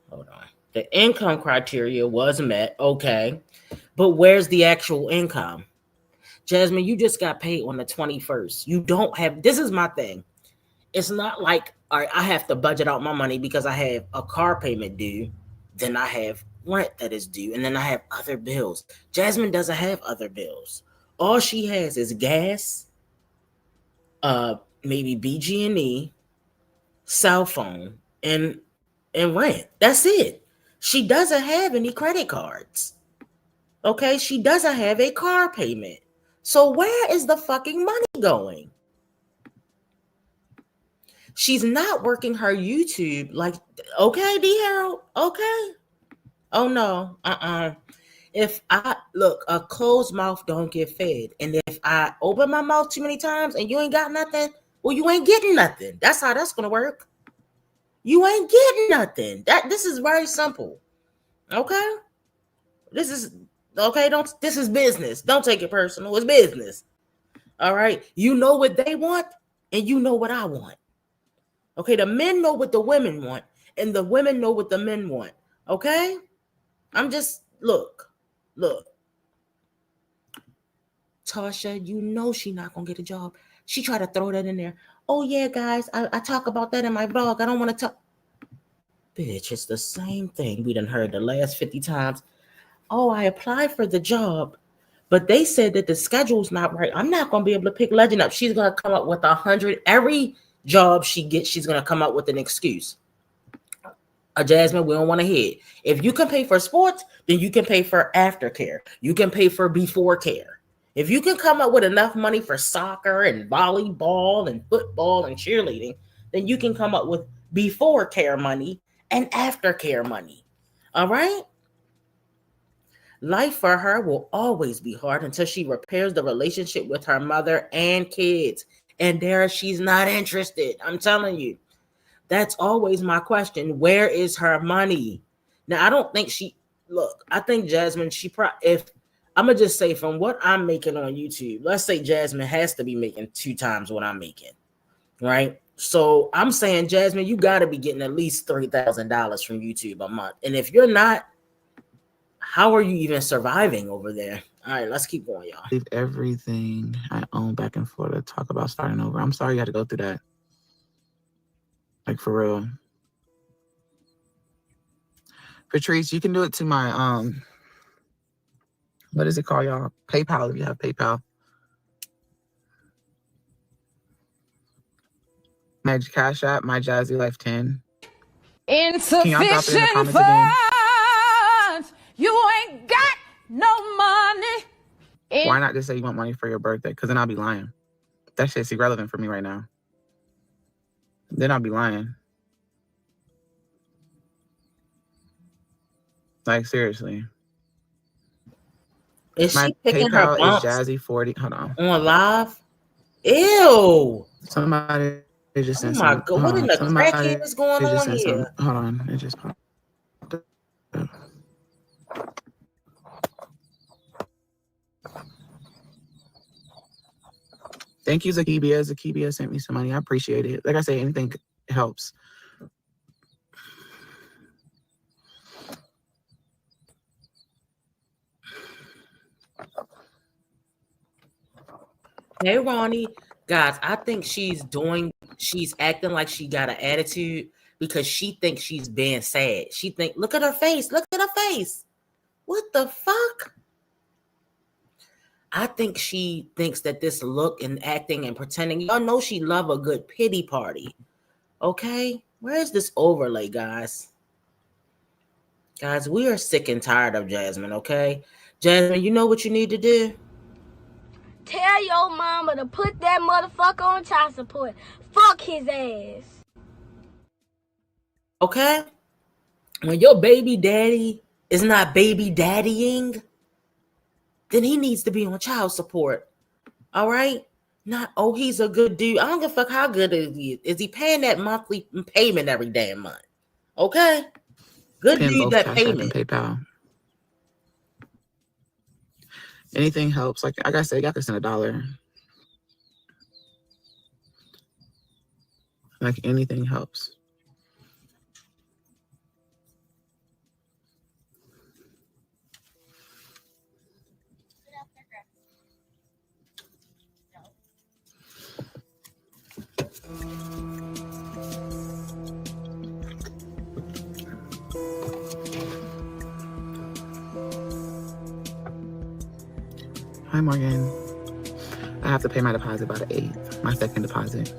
Hold on. The income criteria was met. Okay. But where's the actual income? Jasmine, you just got paid on the 21st. You don't have, this is my thing. It's not like, all right, I have to budget out my money because I have a car payment due. Then I have rent that is due. And then I have other bills. Jasmine doesn't have other bills. All she has is gas, maybe BG&E, cell phone, and rent. That's it. She doesn't have any credit cards. Okay, she doesn't have a car payment. So where is the fucking money going? She's not working her YouTube like, okay, D Harold, okay. Oh no, If I look, a closed mouth don't get fed. And if I open my mouth too many times and you ain't got nothing, well, you ain't getting nothing. That's how that's gonna work. You ain't getting nothing. This is very simple. Okay? This is okay. This is business. Don't take it personal. It's business. All right. You know what they want, and you know what I want. Okay, the men know what the women want, and the women know what the men want. Okay? I'm just look. Tasha, you know she's not gonna get a job. She tried to throw that in there. Oh yeah, guys, I talk about that in my blog. I don't want to talk. Bitch, it's the same thing we done heard the last 50 times. Oh, I applied for the job, but they said that the schedule's not right. I'm not gonna be able to pick Legend up. She's gonna come up with 100. Every job she gets, she's gonna come up with an excuse. Jasmine, we don't want to hear it. If you can pay for sports, then you can pay for aftercare. You can pay for before care. If you can come up with enough money for soccer and volleyball and football and cheerleading, then you can come up with before care money and aftercare money. All right? Life for her will always be hard until she repairs the relationship with her mother and kids. And there, she's not interested. I'm telling you. That's always my question. Where is her money? Now, I don't think I think Jasmine, if I'm going to just say from what I'm making on YouTube, let's say Jasmine has to be making 2 times what I'm making, right? So I'm saying, Jasmine, you got to be getting at least $3,000 from YouTube a month. And if you're not, how are you even surviving over there? All right, let's keep going, y'all. Leave everything I own back in Florida. Talk about starting over. I'm sorry you had to go through that. Like, for real. Patrice, you can do it to my, what is it called, y'all? PayPal, if you have PayPal. My Cash App, My Jazzy Life 10. Insufficient Can y'all drop it in the comments again? funds. You ain't got no money. Why not just say you want money for your birthday? Because then I'll be lying. That shit's irrelevant for me right now. Then I'll be lying. Like, seriously. Is my she picking PayPal her bumps is Jazzy40. Hold on. live? Ew. Somebody just Oh sent my some. God. What in the Somebody crackhead is going just on sent here? some. Hold on. It just popped up. Thank you, Zakibia. Zakibia sent me some money. I appreciate it. Like I say, anything helps. Hey, Ronnie. Guys, I think she's acting like she got an attitude because she thinks she's being sad. She think, look at her face. Look at her face. What the fuck? I think she thinks that this look and acting and pretending, y'all know she love a good pity party. Okay? Where's this overlay, guys? Guys, we are sick and tired of Jasmine, okay? Jasmine, you know what you need to do? Tell your mama to put that motherfucker on child support. Fuck his ass. Okay? When your baby daddy is not baby daddying, then he needs to be on child support. All right? Not, oh, he's a good dude. I don't give a fuck how good is he. Is he paying that monthly payment every damn month? Okay? Good Pin dude, both that Cash App and payment. PayPal. Anything helps. Like I said, y'all can send $1. Like anything helps. Hi, Morgan. I have to pay my deposit by the 8th, my second deposit.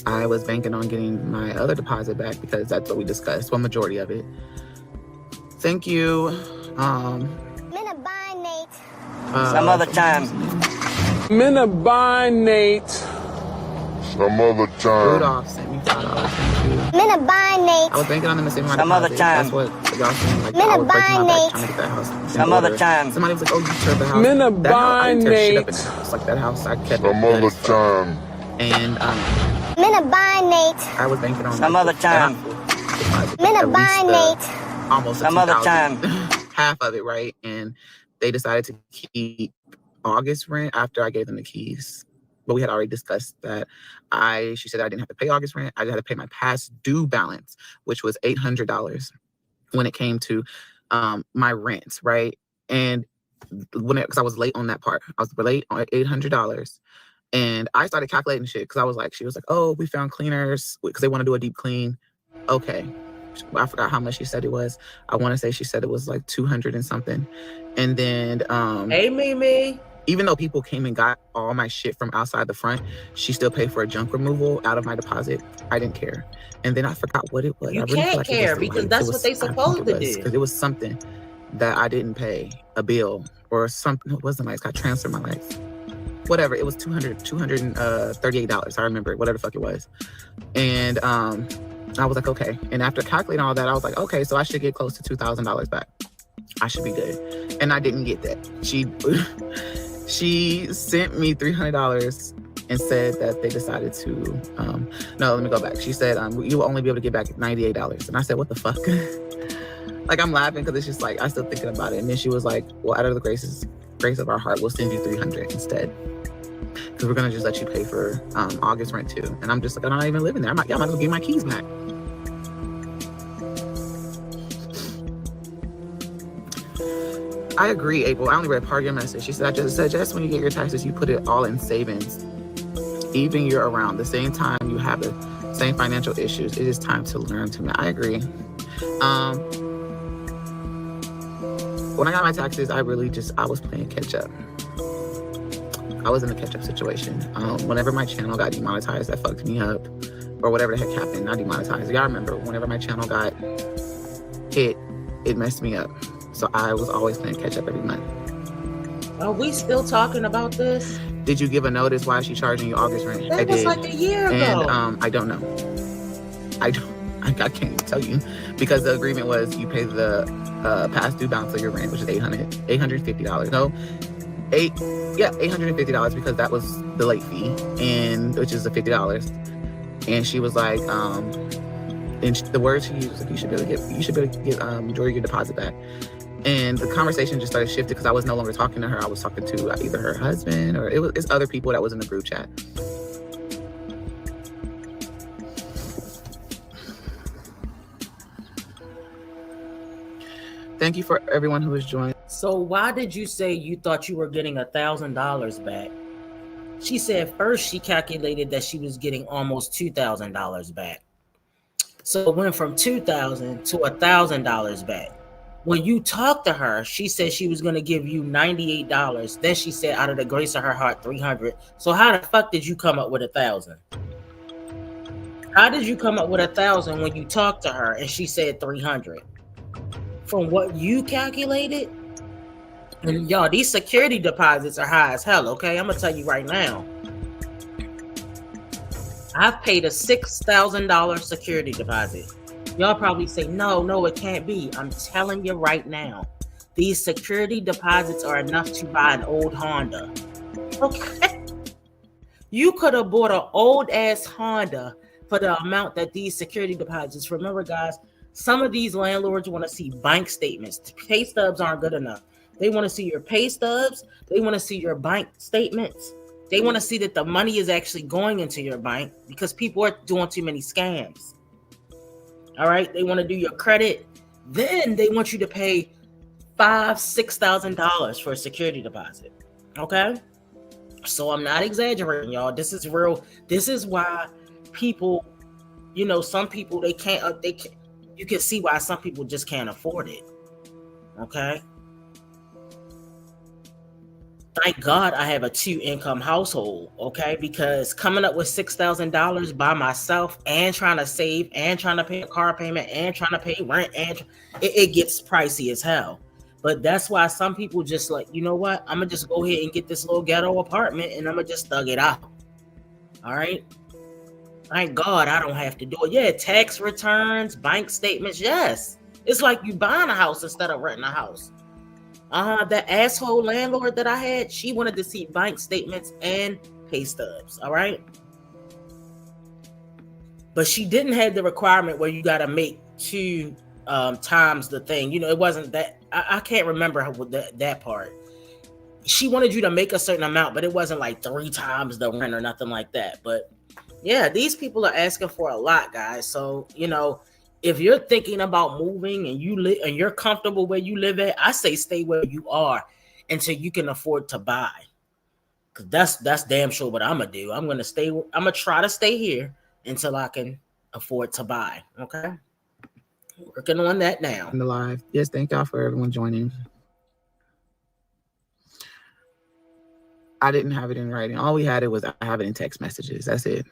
I was banking on getting my other deposit back because that's what we discussed, well, majority of it. Thank you. Minna bye, Nate. Some other time. Minna bye, Nate. Some other time. Rudolph sent me $5. Thank you. Minna bye, Nate. I was banking on them to save me my Some deposit. other time. That's what y'all saying. Like, Minna I was breaking my bye, back Nate. trying to get that house in Some other order. time. Somebody was like, oh, you tore the house. Minna That house, I didn't tear shit up in bye, the house. Like, that house, I kept Some it good other as fuck. time. And Minna bye, Nate. I was banking on Some like, other that time. deposit, Minna at bye, least Nate. almost Some other 2,000, time. half of it, right? And they decided to keep August rent after I gave them the keys. But we had already discussed that. She said I didn't have to pay August rent. I just had to pay my past due balance, which was $800 when it came to my rent, right? And because I was late on that part, I was late on $800. And I started calculating shit because she was like, oh, we found cleaners because they want to do a deep clean. Okay. I forgot how much she said it was. I want to say she said it was like 200 and something. And then Hey, Mimi. even though people came and got all my shit from outside the front, she still paid for a junk removal out of my deposit. I didn't care. And then I forgot what it was. You I really feel can't like it care was the because lights. that's It what was, they I think supposed it to was do. because it was something that I didn't pay, a bill or something. It wasn't lights. I transferred my lights. Whatever. It was $238. I remember whatever the fuck it was. And I was like, okay. And after calculating all that, I was like, okay, so I should get close to $2,000 back. I should be good. And I didn't get that. She sent me $300 and said that they decided to, no, let me go back. She said, you will only be able to get back $98. And I said, what the fuck? Like, I'm laughing because it's just like, I'm still thinking about it. And then she was like, well, out of the grace of our heart, we'll send you $300 instead. Because we're going to just let you pay for August rent too. And I'm just like, I'm not even living there. Y'all might as well give my keys back. I agree, April. I only read part of your message. She said, I just suggest when you get your taxes, you put it all in savings. Even you're around the same time you have the same financial issues. It is time to learn to manage. I agree. When I got my taxes, I was playing catch up. I was in a catch up situation. Whenever my channel got demonetized, that fucked me up. Or whatever the heck happened, not demonetized. Y'all remember, whenever my channel got hit, it messed me up. So I was always playing catch up every month. Are we still talking about this? Did you give a notice why she's charging you August rent? That was like a year ago. And I don't know. I can't even tell you because the agreement was you pay the past due balance of your rent, which is $850. No, $850 because that was the late fee, and which is the $50. And she was like, and the words she used was like, you should be able to get majority of your deposit back. And the conversation just started shifting because I was no longer talking to her. I was talking to either her husband or it's other people that was in the group chat. Thank you for everyone who has joined. So why did you say you thought you were getting $1,000 back? She said first she calculated that she was getting almost $2,000 back. So it went from $2,000 to $1,000 back. When you talked to her, she said she was gonna give you $98. Then she said, out of the grace of her heart, 300. So how the fuck did you come up with 1,000? How did you come up with 1,000 when you talked to her and she said 300? From what you calculated, and y'all, these security deposits are high as hell. Okay, I'm gonna tell you right now. I've paid a $6,000 security deposit. Y'all probably say, no, it can't be. I'm telling you right now, these security deposits are enough to buy an old Honda. Okay. You could have bought an old ass Honda for the amount that these security deposits. Remember, guys, some of these landlords want to see bank statements. Pay stubs aren't good enough. They want to see your pay stubs. They want to see your bank statements. They want to see that the money is actually going into your bank because people are doing too many scams. All right. They want to do your credit. Then they want you to pay $5,000-$6,000 for a security deposit. Okay. So I'm not exaggerating, y'all. This is real. This is why people, some people, they can't, you can see why some people just can't afford it. Okay. Thank God I have a 2-income household, okay? Because coming up with $6,000 by myself and trying to save and trying to pay a car payment and trying to pay rent and it gets pricey as hell. But that's why some people just like, you know what? I'm gonna just go ahead and get this little ghetto apartment and I'm gonna just thug it out. All right. Thank God I don't have to do it. Yeah, tax returns, bank statements. Yes, it's like you buying a house instead of renting a house. That asshole landlord that I had, she wanted to see bank statements and pay stubs. All right. But she didn't have the requirement where you got to make 2 times the thing. It wasn't that. I can't remember that part. She wanted you to make a certain amount, but it wasn't like 3 times the rent or nothing like that. But yeah, these people are asking for a lot, guys. So, if you're thinking about moving and you're comfortable where you live at, I say stay where you are until you can afford to buy. Cause that's damn sure what I'm gonna do. I'm gonna try to stay here until I can afford to buy. Okay. Working on that now. In the live. Yes, thank y'all for everyone joining. I didn't have it in writing. All we had I have it in text messages. That's it.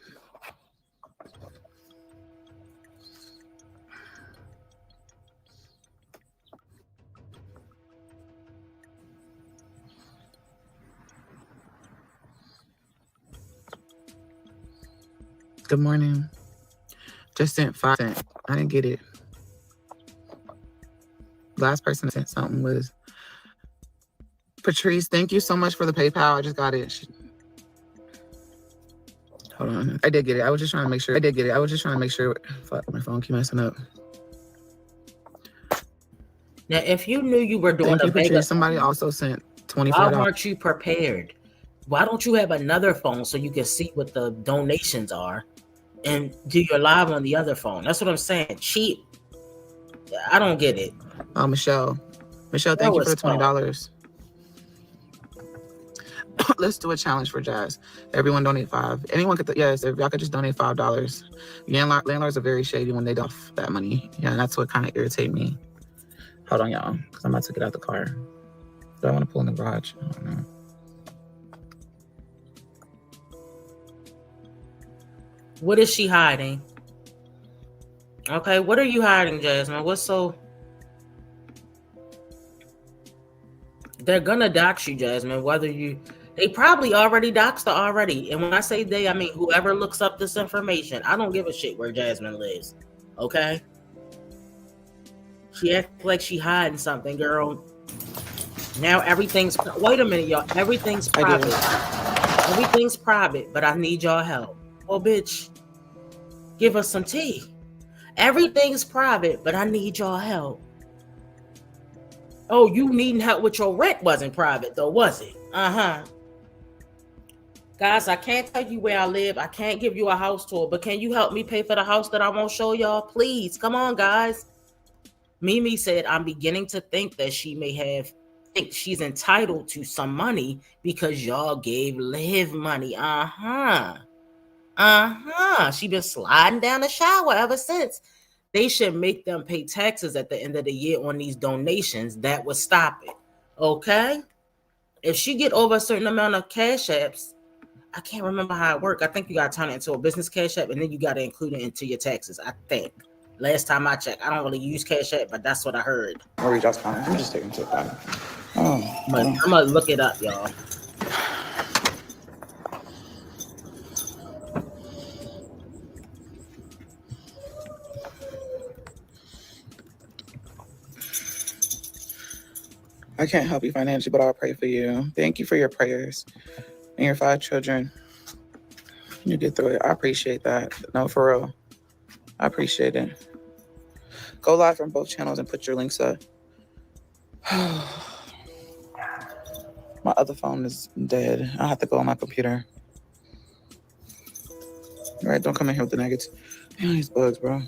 Good morning. Just sent 5 cents. I didn't get it. Last person sent something was Patrice. Thank you so much for the PayPal. I just got it. Hold on. I did get it. I was just trying to make sure. Fuck, my phone keep messing up. Now, if you knew you were doing a beggar, somebody also sent $25. Why weren't you prepared? Why don't you have another phone so you can see what the donations are and do your live on the other phone? That's what I'm saying. Cheap. I don't get it. Michelle, thank you for the $20. Let's do a challenge for Jazz. Everyone donate $5. Anyone could, yes, if y'all could just donate $5. Landlords are very shady when they don't that money. Yeah, and that's what kind of irritates me. Hold on, y'all, because I'm about to get out the car. Do I want to pull in the garage? I don't know. What is she hiding? Okay, what are you hiding, Jasmine? What's so... They're gonna dox you, Jasmine, whether you... They probably already doxed her already. And when I say they, I mean whoever looks up this information. I don't give a shit where Jasmine lives. Okay? She acts like she hiding something, girl. Now everything's... Wait a minute, y'all. Everything's private. Everything's private, but I need y'all help. Oh, bitch. Give us some tea. Everything's private, but I need y'all help. Oh, you needing help with your rent wasn't private, though, was it? Uh-huh. Guys, I can't tell you where I live. I can't give you a house tour, but can you help me pay for the house that I won't show y'all? Please, come on, guys. Mimi said, I'm beginning to think that think she's entitled to some money because y'all gave Liv money. Uh-huh. She been sliding down the shower ever since. they should make them pay taxes at the end of the year on these donations. That would stop it. Okay? If she get over a certain amount of cash apps, I can't remember how it works. I think you got to turn it into a business cash app, and then you got to include it into your taxes. I think. Last time I checked, I don't really use cash app, but that's what I heard. Or Jasmine. I'm just taking some time. Oh, but I'm gonna look it up, y'all. I can't help you financially, but I'll pray for you. Thank you for your prayers and your 5 children. You get through it. I appreciate that. No, for real. I appreciate it. Go live from both channels and put your links up. My other phone is dead. I have to go on my computer. All right, don't come in here with the nuggets. Damn, these bugs, bro.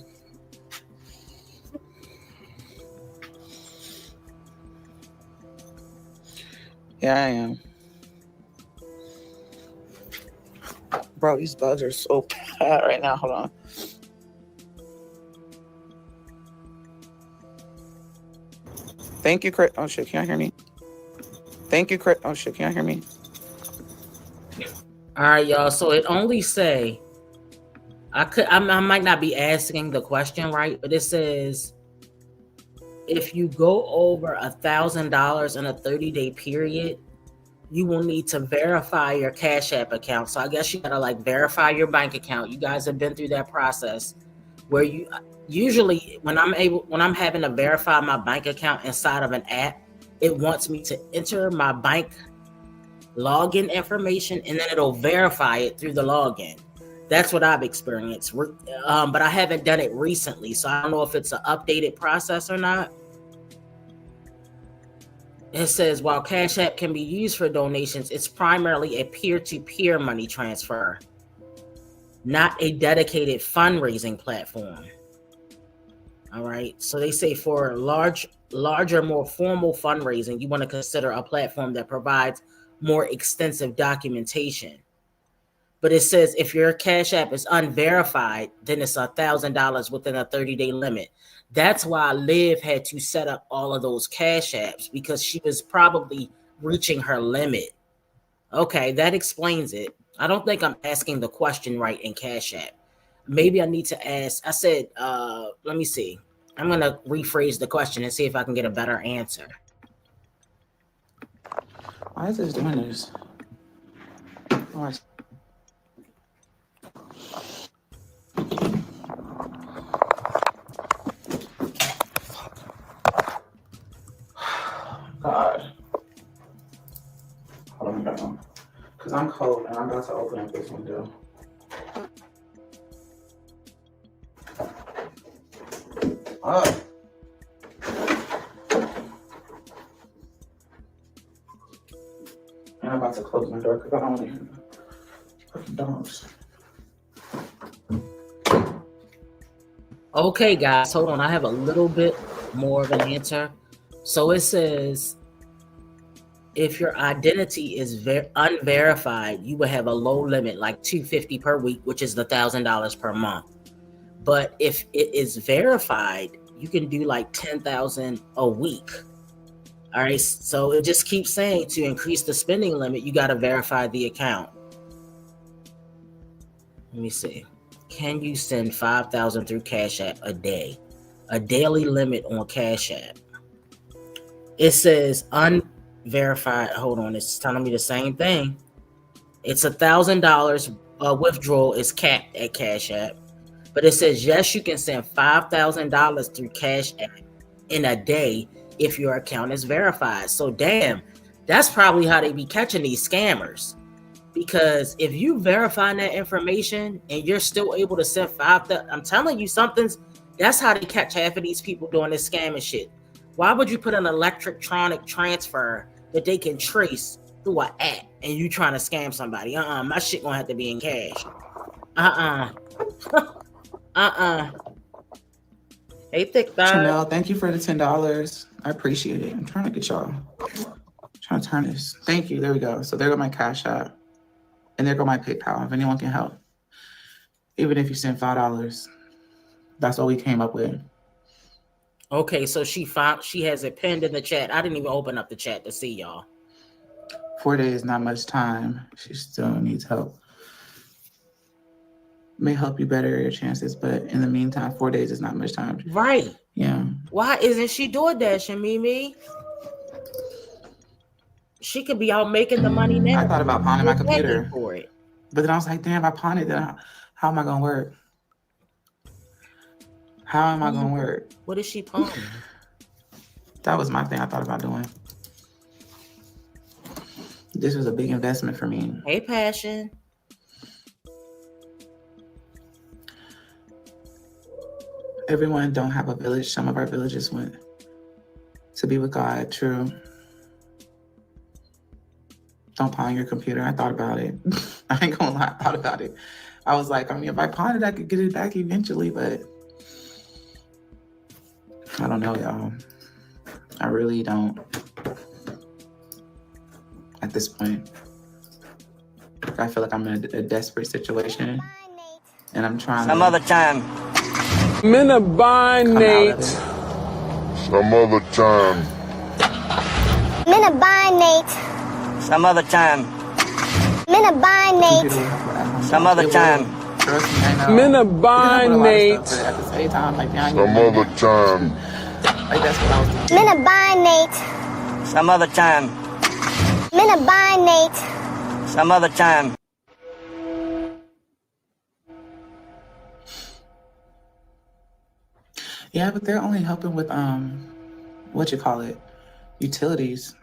Yeah, I am. Bro, these bugs are so bad right now. Hold on. Thank you, Chris. Oh, shit. Can y'all hear me? Thank you, Chris. Oh, shit. Can y'all hear me? All right, y'all. So it only say, I might not be asking the question right, but it says, if you go over $1,000 in a 30-day period, you will need to verify your Cash App account. So I guess you gotta like verify your bank account. You guys have been through that process where you usually when I'm having to verify my bank account inside of an app, it wants me to enter my bank login information and then it'll verify it through the login. That's what I've experienced. But I haven't done it recently, so I don't know if it's an updated process or not. It says, while Cash App can be used for donations, it's primarily a peer-to-peer money transfer, not a dedicated fundraising platform. All right. So they say for larger, more formal fundraising, you want to consider a platform that provides more extensive documentation. But it says if your Cash App is unverified, then it's $1,000 within a 30-day limit. That's why Liv had to set up all of those Cash Apps because she was probably reaching her limit. Okay, that explains it. I don't think I'm asking the question right in Cash App. Maybe I need to ask. I said, let me see. I'm going to rephrase the question and see if I can get a better answer. Why is this doing this? Oh, God. Hold on, because I'm cold and I'm about to open up this window. Oh. And I'm about to close my door because I don't want to hear the fucking dogs. Okay, guys, hold on. I have a little bit more of an answer. So it says, if your identity is unverified, you will have a low limit, like $250 per week, which is the $1,000 per month. But if it is verified, you can do like $10,000 a week. All right. So it just keeps saying to increase the spending limit, you got to verify the account. Let me see. Can you send $5,000 through Cash App a day? A daily limit on Cash App. It says unverified. Hold on. It's telling me the same thing. It's $1,000 withdrawal is capped at Cash App. But it says, yes, you can send $5,000 through Cash App in a day if your account is verified. So damn, that's probably how they be catching these scammers. Because if you verify that information and you're still able to send $5,000, I'm telling you that's how they catch half of these people doing this scamming shit. Why would you put an electronic transfer that they can trace through an app and you trying to scam somebody? My shit gonna have to be in cash. Hey, Thick Thigh. Chanel, thank you for the $10. I appreciate it. I'm trying to get y'all. Trying to turn this. Thank you. There we go. So there go my Cash App. And there go my PayPal if anyone can help. Even if you send $5. That's what we came up with. Okay, so she has it pinned in the chat. I didn't even open up the chat to see y'all. 4 days, not much time. She still needs help. May help you better your chances, but in the meantime, 4 days is not much time. Right. Yeah. Why isn't she DoorDashing, Mimi? She could be out making the money now. I thought about pawning my computer for it. But then I was like, damn, I pawned it. Then how am I going to work? How am I going to work? What is she pawning? That was my thing I thought about doing. This was a big investment for me. Hey, Passion. Everyone don't have a village. Some of our villages went to be with God. True. Don't pawn your computer. I thought about it. I ain't gonna lie. I thought about it. I was like, I mean, if I pawn it, I could get it back eventually, but I don't know, y'all. I really don't. At this point, I feel like I'm in a desperate situation, and I'm trying Some other time. Minabinate. Some other time. Minabinate. Some other time. Minabinate. Some other time. Trust me, I know. Minabinate. But at the same time, like, Some other time. Like, that's what I was thinking. Minabinate. Some other time. Minabinate. Some other time. Yeah, but they're only helping with what you call it, utilities.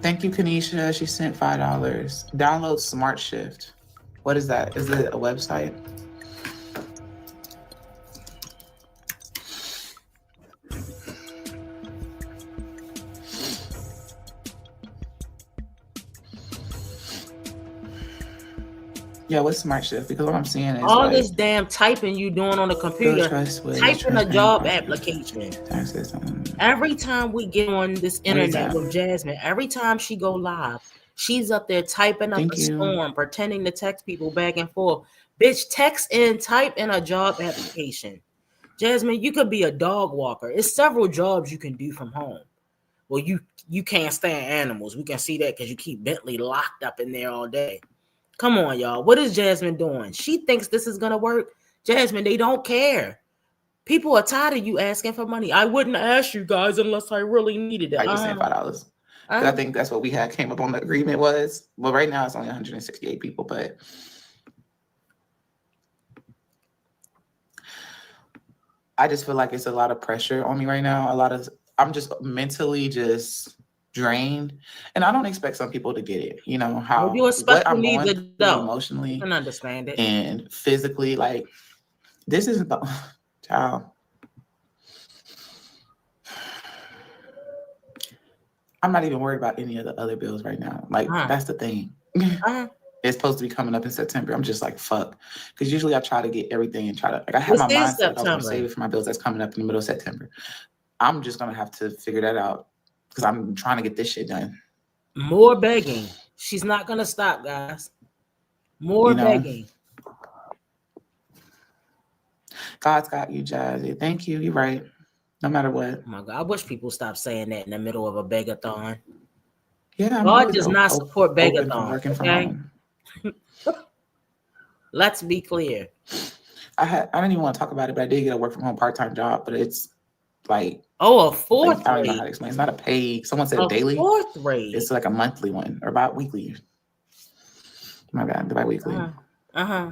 Thank you, Kanisha. She sent $5. Download Smart Shift. What is that? Is it a website? Yeah, what's Smart Shift? Because what I'm seeing is all like, this damn typing you doing on the computer, typing a job application. Every time we get on this internet with Jasmine, every time she go live, she's up there typing up a storm, pretending to text people back and forth. Bitch, text in, type in a job application. Jasmine, you could be a dog walker. It's several jobs you can do from home. Well, you can't stand animals. We can see that because you keep Bentley locked up in there all day. Come on, y'all. What is Jasmine doing? She thinks this is going to work. Jasmine, they don't care. People are tired of you asking for money. I wouldn't ask you guys unless I really needed it. I just sent $5. I think that's what we had came up on the agreement was. Well, right now it's only 168 people, but I just feel like it's a lot of pressure on me right now. I'm just mentally just drained, and I don't expect some people to get it. You know how what I'm going through emotionally, I can understand it, and physically. Like, this isn't the child. I'm not even worried about any of the other bills right now. Like, that's the thing. It's supposed to be coming up in September. I'm just like, fuck, because usually I try to get everything and try to like I have my mindset. I was gonna save it for my bills that's coming up in the middle of September. I'm just gonna have to figure that out. Because I'm trying to get this shit done. More begging. She's not going to stop, guys. More begging. God's got you, Jazzy. Thank you. You're right. No matter what. Oh my God. I wish people stop saying that in the middle of a begathon. Yeah, God does not support begathon. Okay? Let's be clear. I didn't even want to talk about it, but I did get a work from home part-time job, but it's like a fourth rate. I don't know how to explain. It's not a paid. Someone said daily. Fourth rate. It's like a monthly one or bi-weekly. My bad, the bi-weekly. Uh-huh.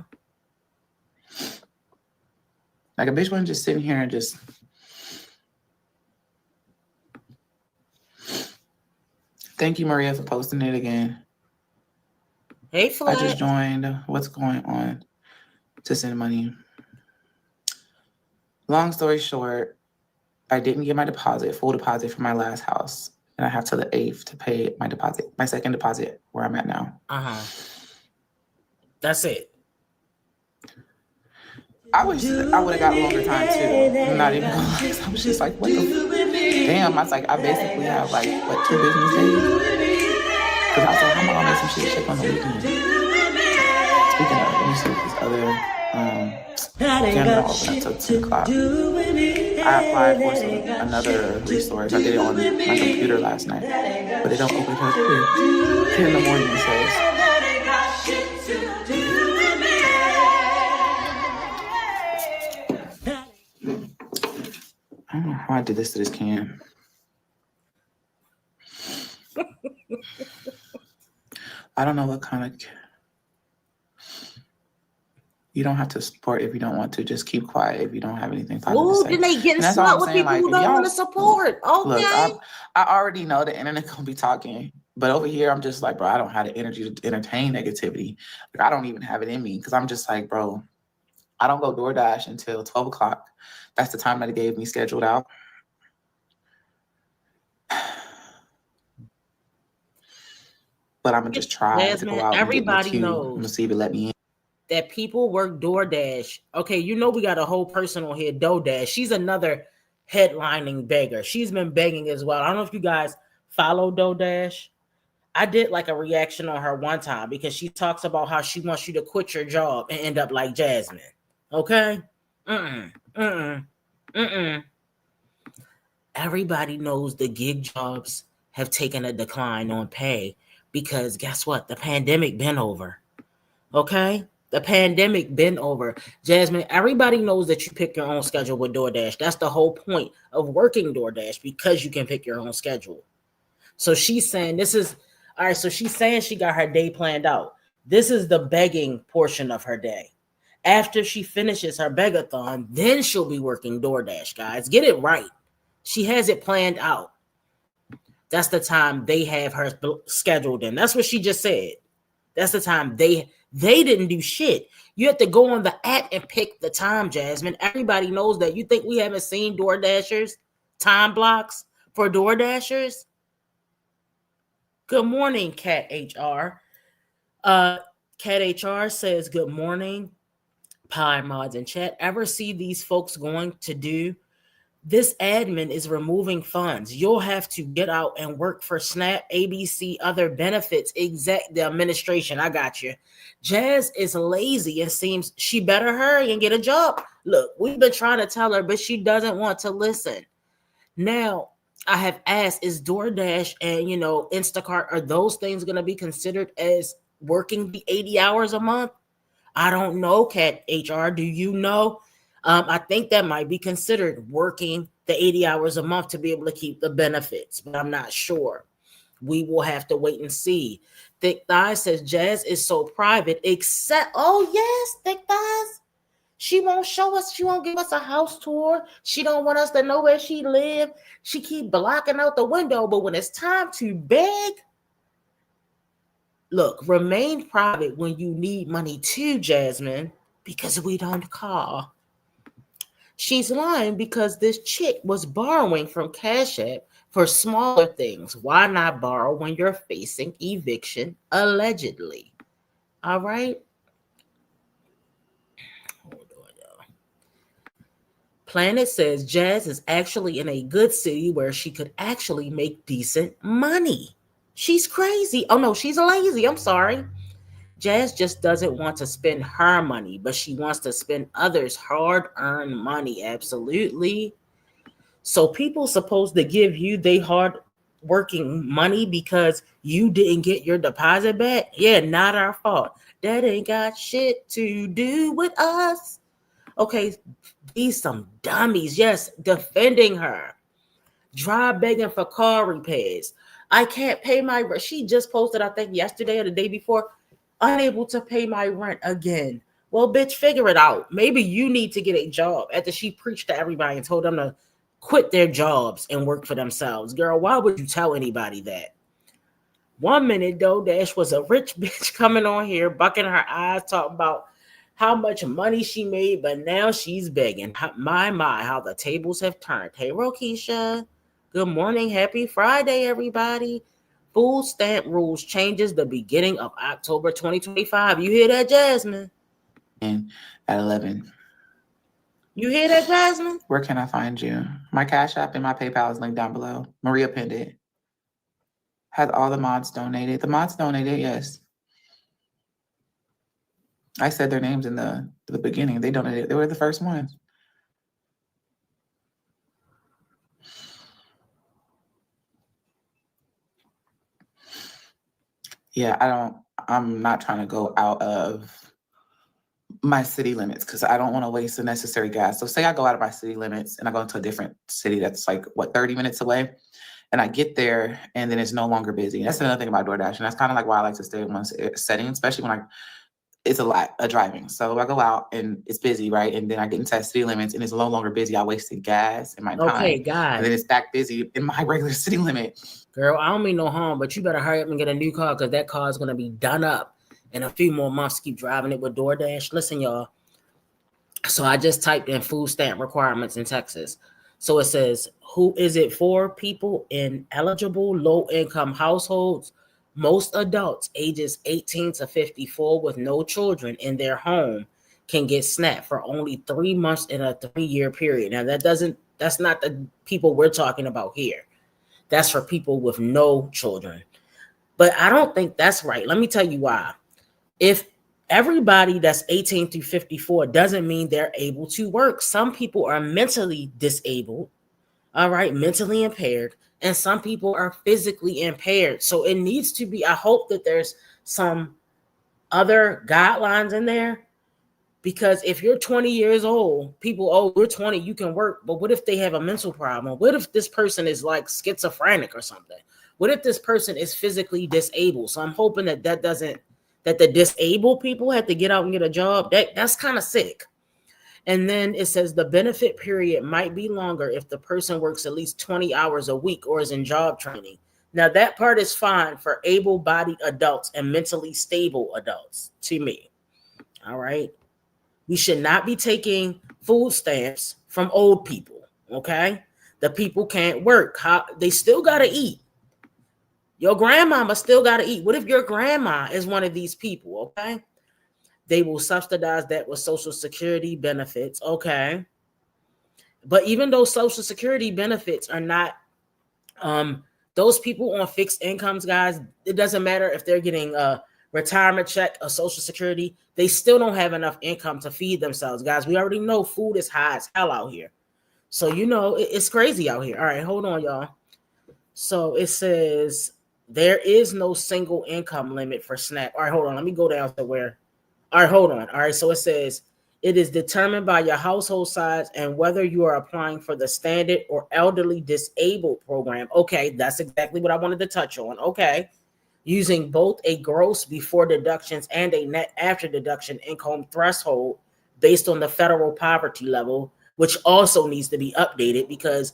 Like a bitch wasn't just sitting here and just. Thank you, Maria, for posting it again. Hey, Flat. I just joined. What's going on to send money? Long story short, I didn't get my full deposit for my last house. And I have till the 8th to pay my deposit, my second deposit where I'm at now. That's it. I wish I would have got a longer time too. I'm not even gonna lie. I was just like, what the damn. I was like, I basically have like, what, 2 business days? Because I was like, how am I gonna make some shit on the weekend? Speaking of, let me see what this other Gym don't open until 10 o'clock. I applied for another resource. I did it on my computer last night, but it don't open until 10 in the morning, it says. I don't know how I did this to this can. I don't know what kind of... You don't have to support if you don't want to. Just keep quiet if you don't have anything positive to say. Then they getting smart with people who don't want to support. Okay. Look, I already know the internet gonna be talking, but over here I'm just like, bro, I don't have the energy to entertain negativity. Like, I don't even have it in me because I'm just like, bro, I don't go DoorDash until 12 o'clock. That's the time that it gave me scheduled out. But I'm gonna just try Jasmine, to go out everybody and get knows. I'm gonna see if it let me in. That people work DoorDash. Okay, you know we got a whole person on here, DoorDash. She's another headlining beggar. She's been begging as well. I don't know if you guys follow DoorDash. I did like a reaction on her one time because she talks about how she wants you to quit your job and end up like Jasmine. Okay? Everybody knows the gig jobs have taken a decline on pay because guess what? The pandemic been over. Okay? The pandemic been over. Jasmine, everybody knows that you pick your own schedule with DoorDash. That's the whole point of working DoorDash because you can pick your own schedule. So she's saying this is all right. So she's saying she got her day planned out. This is the begging portion of her day. After she finishes her begathon, then she'll be working DoorDash, guys. Get it right. She has it planned out. That's the time they have her scheduled in. That's what she just said. That's the time they didn't do shit. You have to go on the app and pick the time, Jasmine. Everybody knows that. You think we haven't seen DoorDashers time blocks for DoorDashers? Good morning, Cat HR. Cat HR says good morning. Pie mods in chat. Ever see these folks going to do? This admin is removing funds. You'll have to get out and work for SNAP, ABC, other benefits, the administration. I got you. Jazz is lazy and seems she better hurry and get a job. Look, we've been trying to tell her, but she doesn't want to listen. Now, I have asked, is DoorDash and, Instacart, are those things going to be considered as working the 80 hours a month? I don't know, Cat HR. Do you know? I think that might be considered working the 80 hours a month to be able to keep the benefits, but I'm not sure. We will have to wait and see. Thick Thighs says Jazz is so private, except, oh yes, Thick Thighs. She won't show us, she won't give us a house tour. She don't want us to know where she live. She keep blocking out the window, but when it's time to beg, look, remain private when you need money too, Jasmine, because we don't call. She's lying because this chick was borrowing from Cash App for smaller things. Why not borrow when you're facing eviction, allegedly? All right? Hold on, y'all. Planet says Jazz is actually in a good city where she could actually make decent money. She's crazy. Oh, no, she's lazy. I'm sorry. Jazz just doesn't want to spend her money, but she wants to spend others' hard-earned money. Absolutely. So people supposed to give you their hard-working money because you didn't get your deposit back? Yeah, not our fault. That ain't got shit to do with us. Okay, these some dummies. Yes, defending her. Dry begging for car repairs. I can't pay my rent. She just posted, I think, yesterday or the day before, unable to pay my rent again. Well, bitch, figure it out. Maybe you need to get a job after she preached to everybody and told them to quit their jobs and work for themselves. Girl, why would you tell anybody that? 1 minute, DoorDash was a rich bitch coming on here, bucking her eyes, talking about how much money she made, but now she's begging. My, how the tables have turned. Hey, Rokisha. Good morning. Happy Friday, everybody. Food stamp rules changes the beginning of October 2025. You hear that, Jasmine? And at 11. You hear that, Jasmine? Where can I find you? My Cash App and my PayPal is linked down below. Maria pinned it. Has all the mods donated? The mods donated, yes. I said their names in the beginning. They donated. They were the first ones. Yeah, I'm not trying to go out of my city limits because I don't want to waste the necessary gas. So say I go out of my city limits and I go into a different city that's like, what, 30 minutes away? And I get there and then it's no longer busy. That's another thing about DoorDash. And that's kind of like why I like to stay in one setting, especially when it's a lot of driving. So I go out and it's busy, right? And then I get into city limits and it's no longer busy. I wasted gas and my time. Okay, guys. And then it's back busy in my regular city limit. Girl, I don't mean no harm, but you better hurry up and get a new car because that car is going to be done up in a few more months. Keep driving it with DoorDash. Listen, y'all. So I just typed in food stamp requirements in Texas. So it says, who is it for? People in eligible low-income households. Most adults ages 18 to 54 with no children in their home can get SNAP for only 3 months in a 3-year period. Now that's not the people we're talking about here. That's for people with no children. But I don't think that's right. Let me tell you why. If everybody that's 18 through 54 doesn't mean they're able to work. Some people are mentally disabled, all right, mentally impaired, and some people are physically impaired. So it needs to be, I hope that there's some other guidelines in there, because if you're 20 years old, people, oh, you're 20, you can work. But what if they have a mental problem? What if this person is like schizophrenic or something? What if this person is physically disabled? So I'm hoping that that the disabled people have to get out and get a job. That's kind of sick. And then it says the benefit period might be longer if the person works at least 20 hours a week or is in job training. Now, that part is fine for able-bodied adults and mentally stable adults, to me. All right. We should not be taking food stamps from old people, okay? The people can't work. They still got to eat. Your grandmama still got to eat. What if your grandma is one of these people, okay? They will subsidize that with Social Security benefits, okay? But even though Social Security benefits are not, those people on fixed incomes, guys, it doesn't matter if they're getting a retirement check or Social Security, they still don't have enough income to feed themselves, guys. We already know food is high as hell out here. So, you know, it's crazy out here. All right, hold on, y'all. So it says there is no single income limit for SNAP. All right, hold on. Let me go down to where. All right, hold on. All right, so it says it is determined by your household size and whether you are applying for the standard or elderly disabled program. Okay, that's exactly what I wanted to touch on. Okay. Using both a gross before deductions and a net after deduction income threshold based on the federal poverty level, which also needs to be updated, because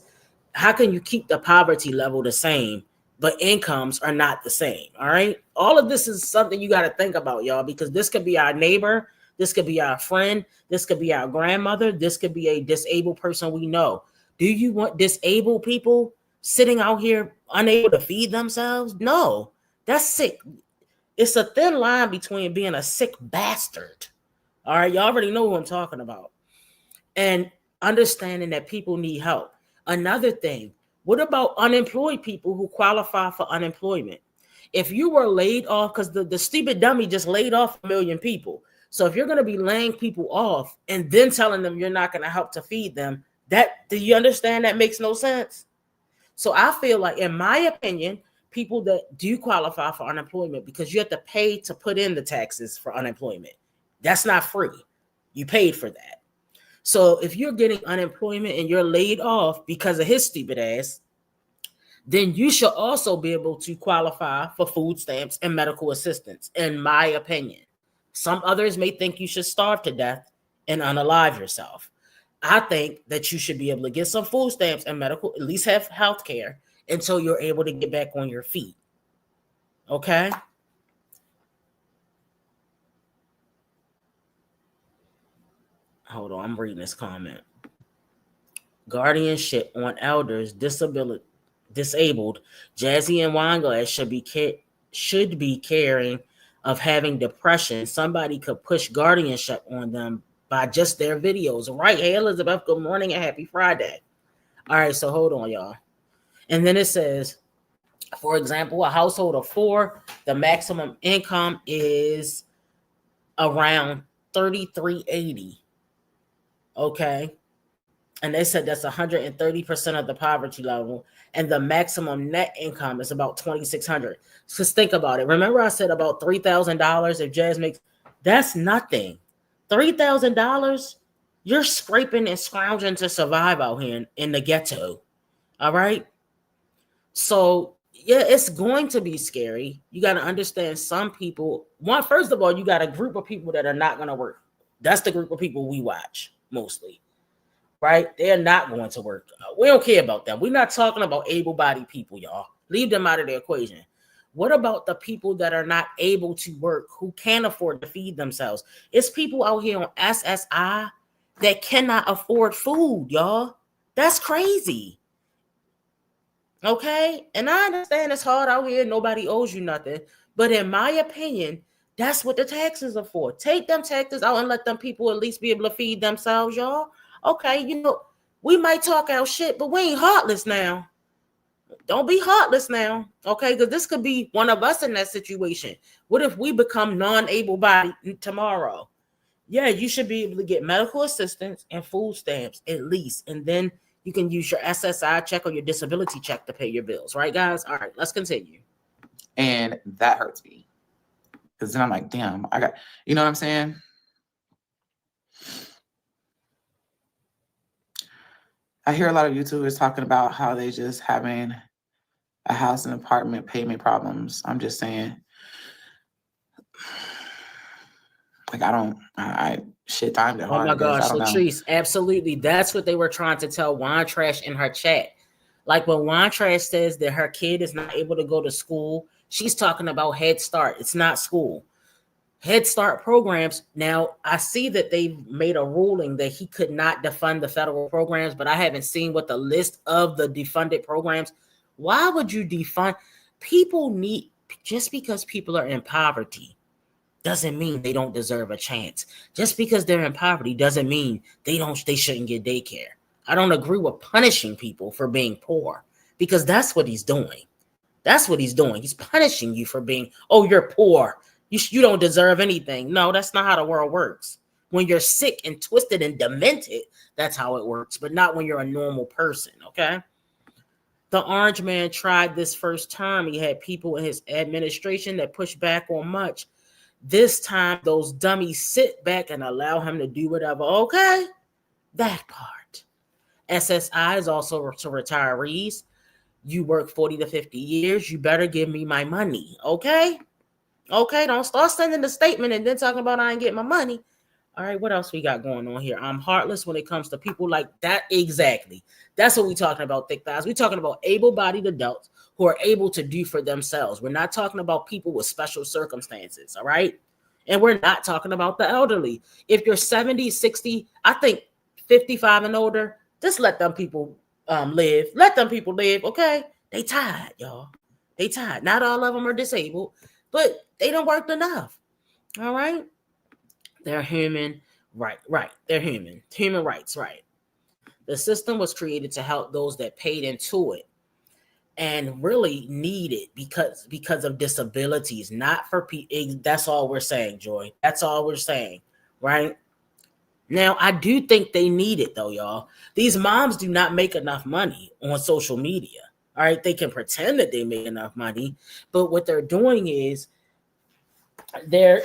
how can you keep the poverty level the same, but incomes are not the same? All right. All of this is something you got to think about, y'all, because this could be our neighbor. This could be our friend. This could be our grandmother. This could be a disabled person we know. Do you want disabled people sitting out here unable to feed themselves? No. That's sick. It's a thin line between being a sick bastard. All right, y'all already know who I'm talking about. And understanding that people need help. Another thing, what about unemployed people who qualify for unemployment? If you were laid off, because the stupid dummy just laid off 1 million people. So if you're going to be laying people off and then telling them you're not going to help to feed them, do you understand that makes no sense? So I feel like, in my opinion, people that do qualify for unemployment, because you have to pay to put in the taxes for unemployment. That's not free. You paid for that. So if you're getting unemployment and you're laid off because of his stupid ass, then you should also be able to qualify for food stamps and medical assistance, in my opinion. Some others may think you should starve to death and unalive yourself. I think that you should be able to get some food stamps and medical, at least have health care, until you're able to get back on your feet. Okay? Hold on, I'm reading this comment. Guardianship on elders disabled. Jazzy and Wineglass should be caring of having depression. Somebody could push guardianship on them by just their videos. Right? Hey, Elizabeth, good morning and happy Friday. All right, so hold on, y'all. And then it says, for example, a household of 4, the maximum income is around $33.80. Okay. And they said that's 130% of the poverty level. And the maximum net income is about $2,600. Just think about it. Remember I said about $3,000 if Jazz makes, that's nothing. $3,000, you're scraping and scrounging to survive out here in the ghetto. All right. So yeah, it's going to be scary. You got to understand some people. First of all, you got a group of people that are not going to work. That's the group of people we watch mostly, right? They're not going to work. We don't care about them. We're not talking about able-bodied people, y'all. Leave them out of the equation. What about the people that are not able to work, who can't afford to feed themselves? It's people out here on SSI that cannot afford food, y'all. That's crazy. Okay? And I understand it's hard out here. Nobody owes you nothing. But in my opinion, that's what the taxes are for. Take them taxes out and let them people at least be able to feed themselves, y'all. Okay, we might talk our shit, but we ain't heartless now. Don't be heartless now, okay? Because this could be one of us in that situation. What if we become non-able-bodied tomorrow? Yeah, you should be able to get medical assistance and food stamps at least. And then you can use your SSI check or your disability check to pay your bills. Right, guys? All right, let's continue. And that hurts me. Because then I'm like, damn, you know what I'm saying? I hear a lot of YouTubers talking about how they just having a house and apartment payment problems. I'm just saying, like, I shit timed it hard. Oh my gosh, I don't Latrice, absolutely. That's what they were trying to tell Wine Trash in her chat. Like when Wine Trash says that her kid is not able to go to school, she's talking about Head Start. It's not school. Head Start programs. Now, I see that they've made a ruling that he could not defund the federal programs, but I haven't seen what the list of the defunded programs. Why would you defund? Just because people are in poverty doesn't mean they don't deserve a chance. Just because they're in poverty doesn't mean they shouldn't get daycare. I don't agree with punishing people for being poor, because that's what he's doing. That's what he's doing. He's punishing you for being, you're poor. You don't deserve anything. No, that's not how the world works. When you're sick and twisted and demented, that's how it works, but not when you're a normal person, okay? The Orange Man tried this first time. He had people in his administration that pushed back on much. This time, those dummies sit back and allow him to do whatever. Okay, that part. SSI is also to retirees. You work 40 to 50 years. You better give me my money, okay? Okay, don't start sending the statement and then talking about I ain't getting my money. All right, what else we got going on here? I'm heartless when it comes to people like that. Exactly. That's what we're talking about, Thick Thighs. We're talking about able-bodied adults who are able to do for themselves. We're not talking about people with special circumstances, all right? And we're not talking about the elderly. If you're 70, 60, I think 55 and older, just let them people live. Let them people live, okay? They tired, y'all. They tired. Not all of them are disabled, but they don't work enough, all right? They're human, right. They're human. Human rights, right. The system was created to help those that paid into it and really need it because of disabilities, not for people. That's all we're saying, Joy. That's all we're saying, right? Now, I do think they need it, though, y'all. These moms do not make enough money on social media, all right? They can pretend that they make enough money, but what they're doing is this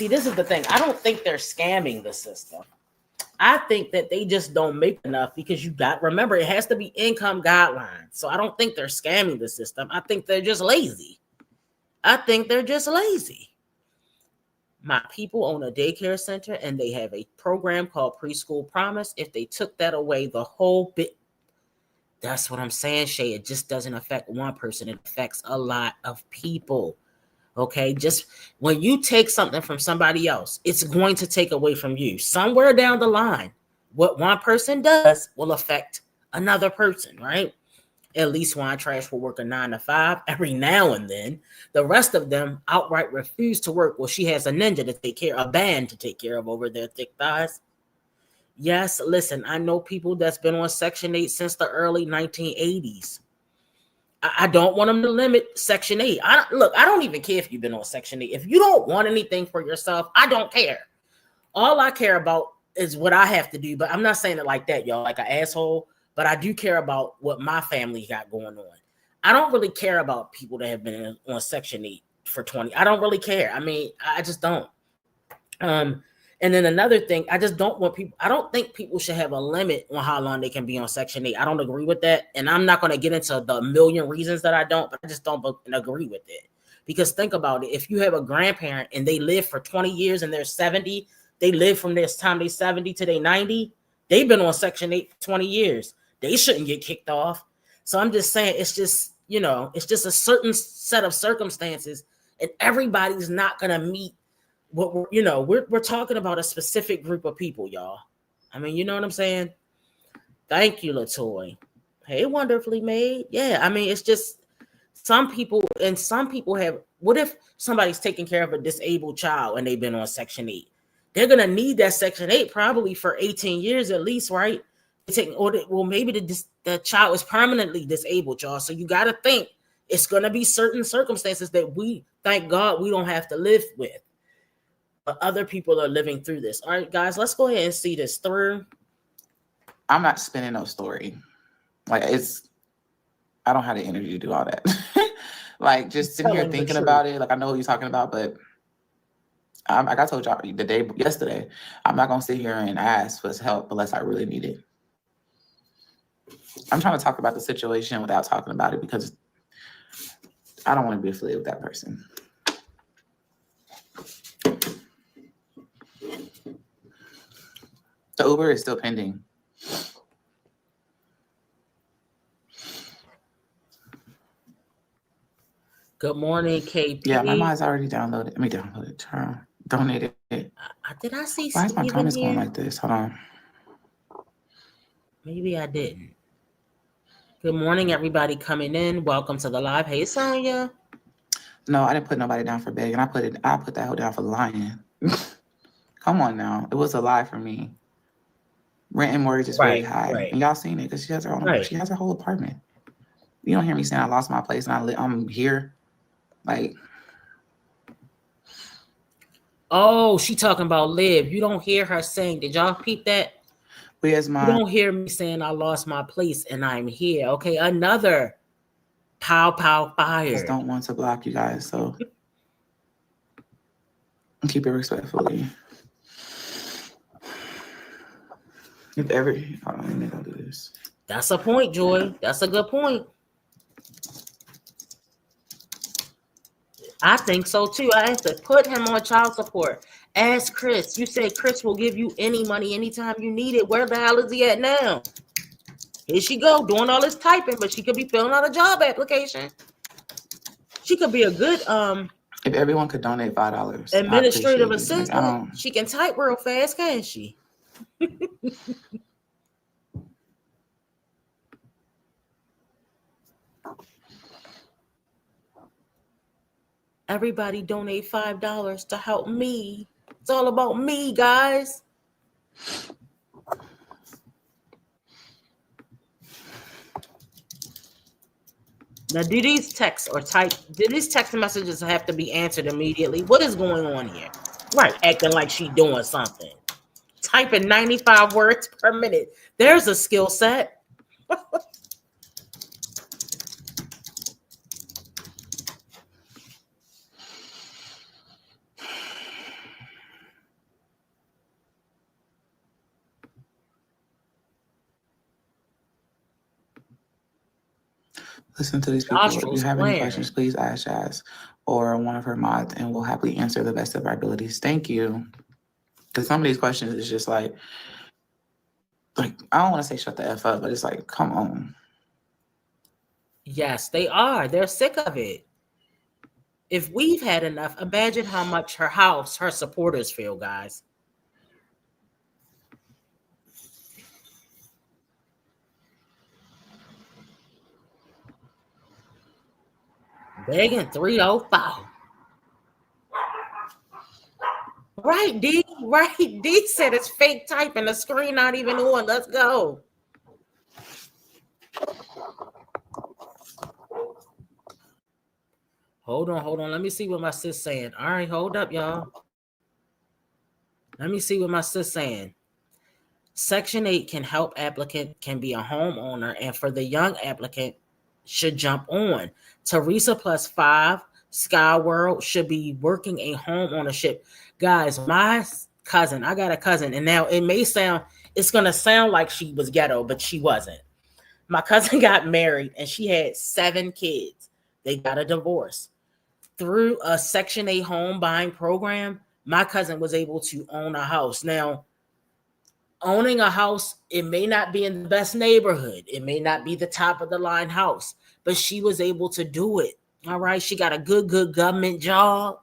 is the thing. I don't think they're scamming the system. I think that they just don't make enough because remember, it has to be income guidelines. So I don't think they're scamming the system. I think they're just lazy. My people own a daycare center and they have a program called Preschool Promise. If they took that away, the whole bit, that's what I'm saying, Shay. It just doesn't affect one person. It affects a lot of people. Okay, just when you take something from somebody else, it's going to take away from you. Somewhere down the line, what one person does will affect another person, right? At least Wine Trash will work a 9 to 5 every now and then. The rest of them outright refuse to work. Well, she has a ninja to take care of, a band to take care of over there, Thick Thighs. Yes, listen, I know people that's been on Section 8 since the early 1980s. I don't want them to limit Section 8. I don't even care if you've been on Section 8. If you don't want anything for yourself, I don't care. all I care about is what I have to do. But I'm not saying it like that, y'all, like an asshole. But I do care about what my family got going on. I don't really care about people that have been on Section 8 for 20. I don't really care. I mean, I just don't. And then another thing, I just don't want people. I don't think people should have a limit on how long they can be on Section 8. I don't agree with that, and I'm not going to get into the million reasons that I don't. But I just don't agree with it. Because think about it: if you have a grandparent and they live for 20 years and they're 70, they live from this time they 70 to they 90. They've been on Section 8 for 20 years. They shouldn't get kicked off. So I'm just saying, it's just, it's just a certain set of circumstances, and everybody's not going to meet what we're talking about a specific group of people, y'all. I mean, you know what I'm saying? Thank you, Latoy. Hey, wonderfully made. Yeah, I mean, it's just some people have. What if somebody's taking care of a disabled child and they've been on Section 8? They're gonna need that Section 8 probably for 18 years at least, right? Maybe the child is permanently disabled, y'all. So you got to think it's gonna be certain circumstances that we, thank God, we don't have to live with. But other people are living through this. All right, guys, let's go ahead and see this through. I'm not spinning no story. Like, I don't have the energy to do all that. Like, just sitting here thinking about it. Like, I know what you're talking about, but like I told y'all yesterday, I'm not going to sit here and ask for help unless I really need it. I'm trying to talk about the situation without talking about it because I don't want to be affiliated with that person. The Uber is still pending. Good morning, KP. Yeah, my mind's already downloaded. Let me download it. Donated it. Did I see Why is my Steve comments in here? going like this? Hold on. Maybe I didn't. Good morning, everybody coming in. Welcome to the live. Hey, Sonia. No, I didn't put nobody down for begging. I put that hoe down for lying. Come on now. It was a lie for me. Rent and mortgage is very high. Right. And y'all seen it because she has her own she has her whole apartment. You don't hear me saying I lost my place and I'm here. Like, oh, she talking about Liv. You don't hear her saying, did y'all peep that? You don't hear me saying I lost my place and I'm here. Okay, another pow fire. I just don't want to block you guys, so keep it respectfully. If ever, hold on, let me go do this. That's a point, Joy. That's a good point. I think so too. I have to put him on child support. Ask Chris. You say Chris will give you any money anytime you need it. Where the hell is he at now? Here she go doing all this typing, but she could be filling out a job application. She could be a good if everyone could donate $5, administrative assistant. Like, she can type real fast, can't she? Everybody donate $5 to help me. It's all about me, guys. Now, do these text messages have to be answered immediately? What is going on here? Right, acting like she doing something. Typing 95 words per minute. There's a skill set. Listen to these people. If you have any questions, please ask Jazz or one of her mods, and we'll happily answer the best of our abilities. Thank you. Because some of these questions is just like I don't want to say shut the F up, but it's like, come on. Yes, they are. They're sick of it. If we've had enough, imagine how much her supporters feel, guys. Begging 305. Right, D. Right, D said it's fake typing. The screen not even on. Let's go. Hold on. Let me see what my sis saying. All right, hold up, y'all. Let me see what my sis saying. Section 8 can help applicant can be a homeowner, and for the young applicant should jump on. Teresa +5, Sky World should be working a home ownership. Guys, my cousin, I got a cousin, and now it's going to sound like she was ghetto, but she wasn't. My cousin got married and she had 7 kids. They got a divorce. Through a Section 8 home buying program, my cousin was able to own a house. Now, owning a house, it may not be in the best neighborhood. It may not be the top of the line house, but she was able to do it. All right. She got a good government job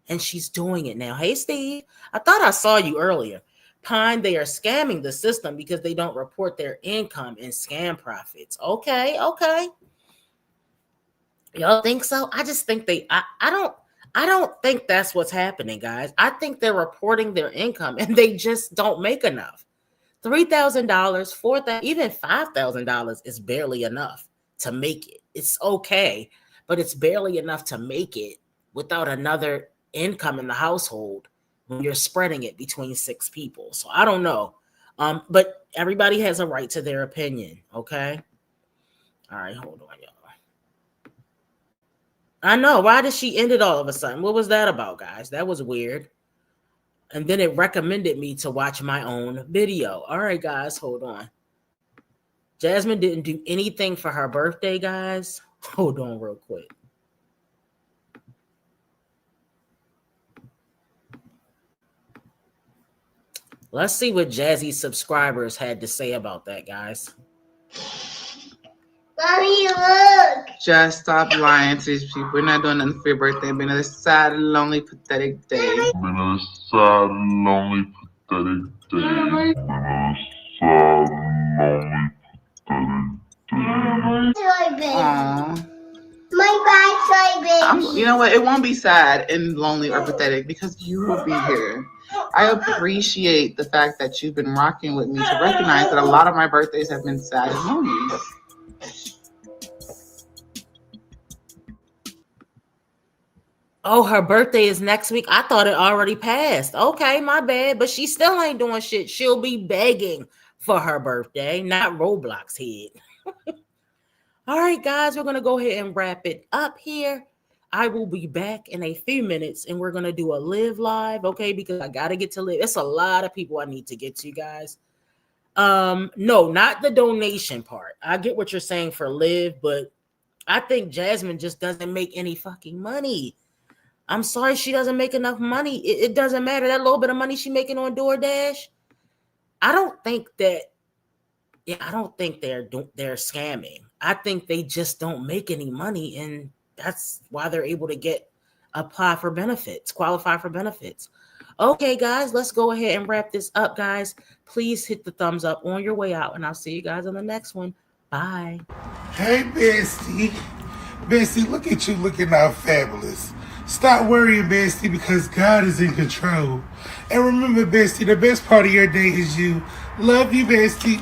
and she's doing it now. Hey, Steve, I thought I saw you earlier. Pine, they are scamming the system because they don't report their income and scam profits. Okay. Y'all think so? I just think I don't think that's what's happening, guys. I think they're reporting their income and they just don't make enough. $3,000, $4,000, even $5,000 is barely enough to make it. It's okay, but it's barely enough to make it without another income in the household when you're spreading it between 6 people. So I don't know. But everybody has a right to their opinion, okay? All right, hold on, y'all. I know. Why did she end it all of a sudden? What was that about, guys? That was weird. And then it recommended me to watch my own video. All right, guys, hold on. Jasmine didn't do anything for her birthday, guys. Hold on real quick. Let's see what Jazzy's subscribers had to say about that, guys. Mommy, look. Just stop lying to these people. We're not doing nothing for your birthday. It's been a sad, lonely, pathetic day. Been a sad, lonely, pathetic day. Been a sad, lonely, pathetic day. Aww. My bad, soybean. You know what? It won't be sad and lonely or pathetic because you will be here. I appreciate the fact that you've been rocking with me to recognize that a lot of my birthdays have been sad and lonely. Oh, her birthday is next week. I thought it already passed. Okay, my bad. But she still ain't doing shit. She'll be begging for her birthday, not Roblox head. All right, guys, we're going to go ahead and wrap it up here. I will be back in a few minutes and we're going to do a live live, okay? Because I got to get to live. It's a lot of people I need to get to, guys. No, not the donation part. I get what you're saying for live, but I think Jasmine just doesn't make any fucking money. I'm sorry, she doesn't make enough money. It doesn't matter. That little bit of money she making on DoorDash, I don't think they're scamming. I think they just don't make any money, and that's why they're able to qualify for benefits. Okay, guys, let's go ahead and wrap this up, guys. Please hit the thumbs up on your way out, and I'll see you guys on the next one. Bye. Hey, Bestie. Bestie, look at you looking all fabulous. Stop worrying, Bestie, because God is in control. And remember, Bestie, the best part of your day is you. Love you, Bestie.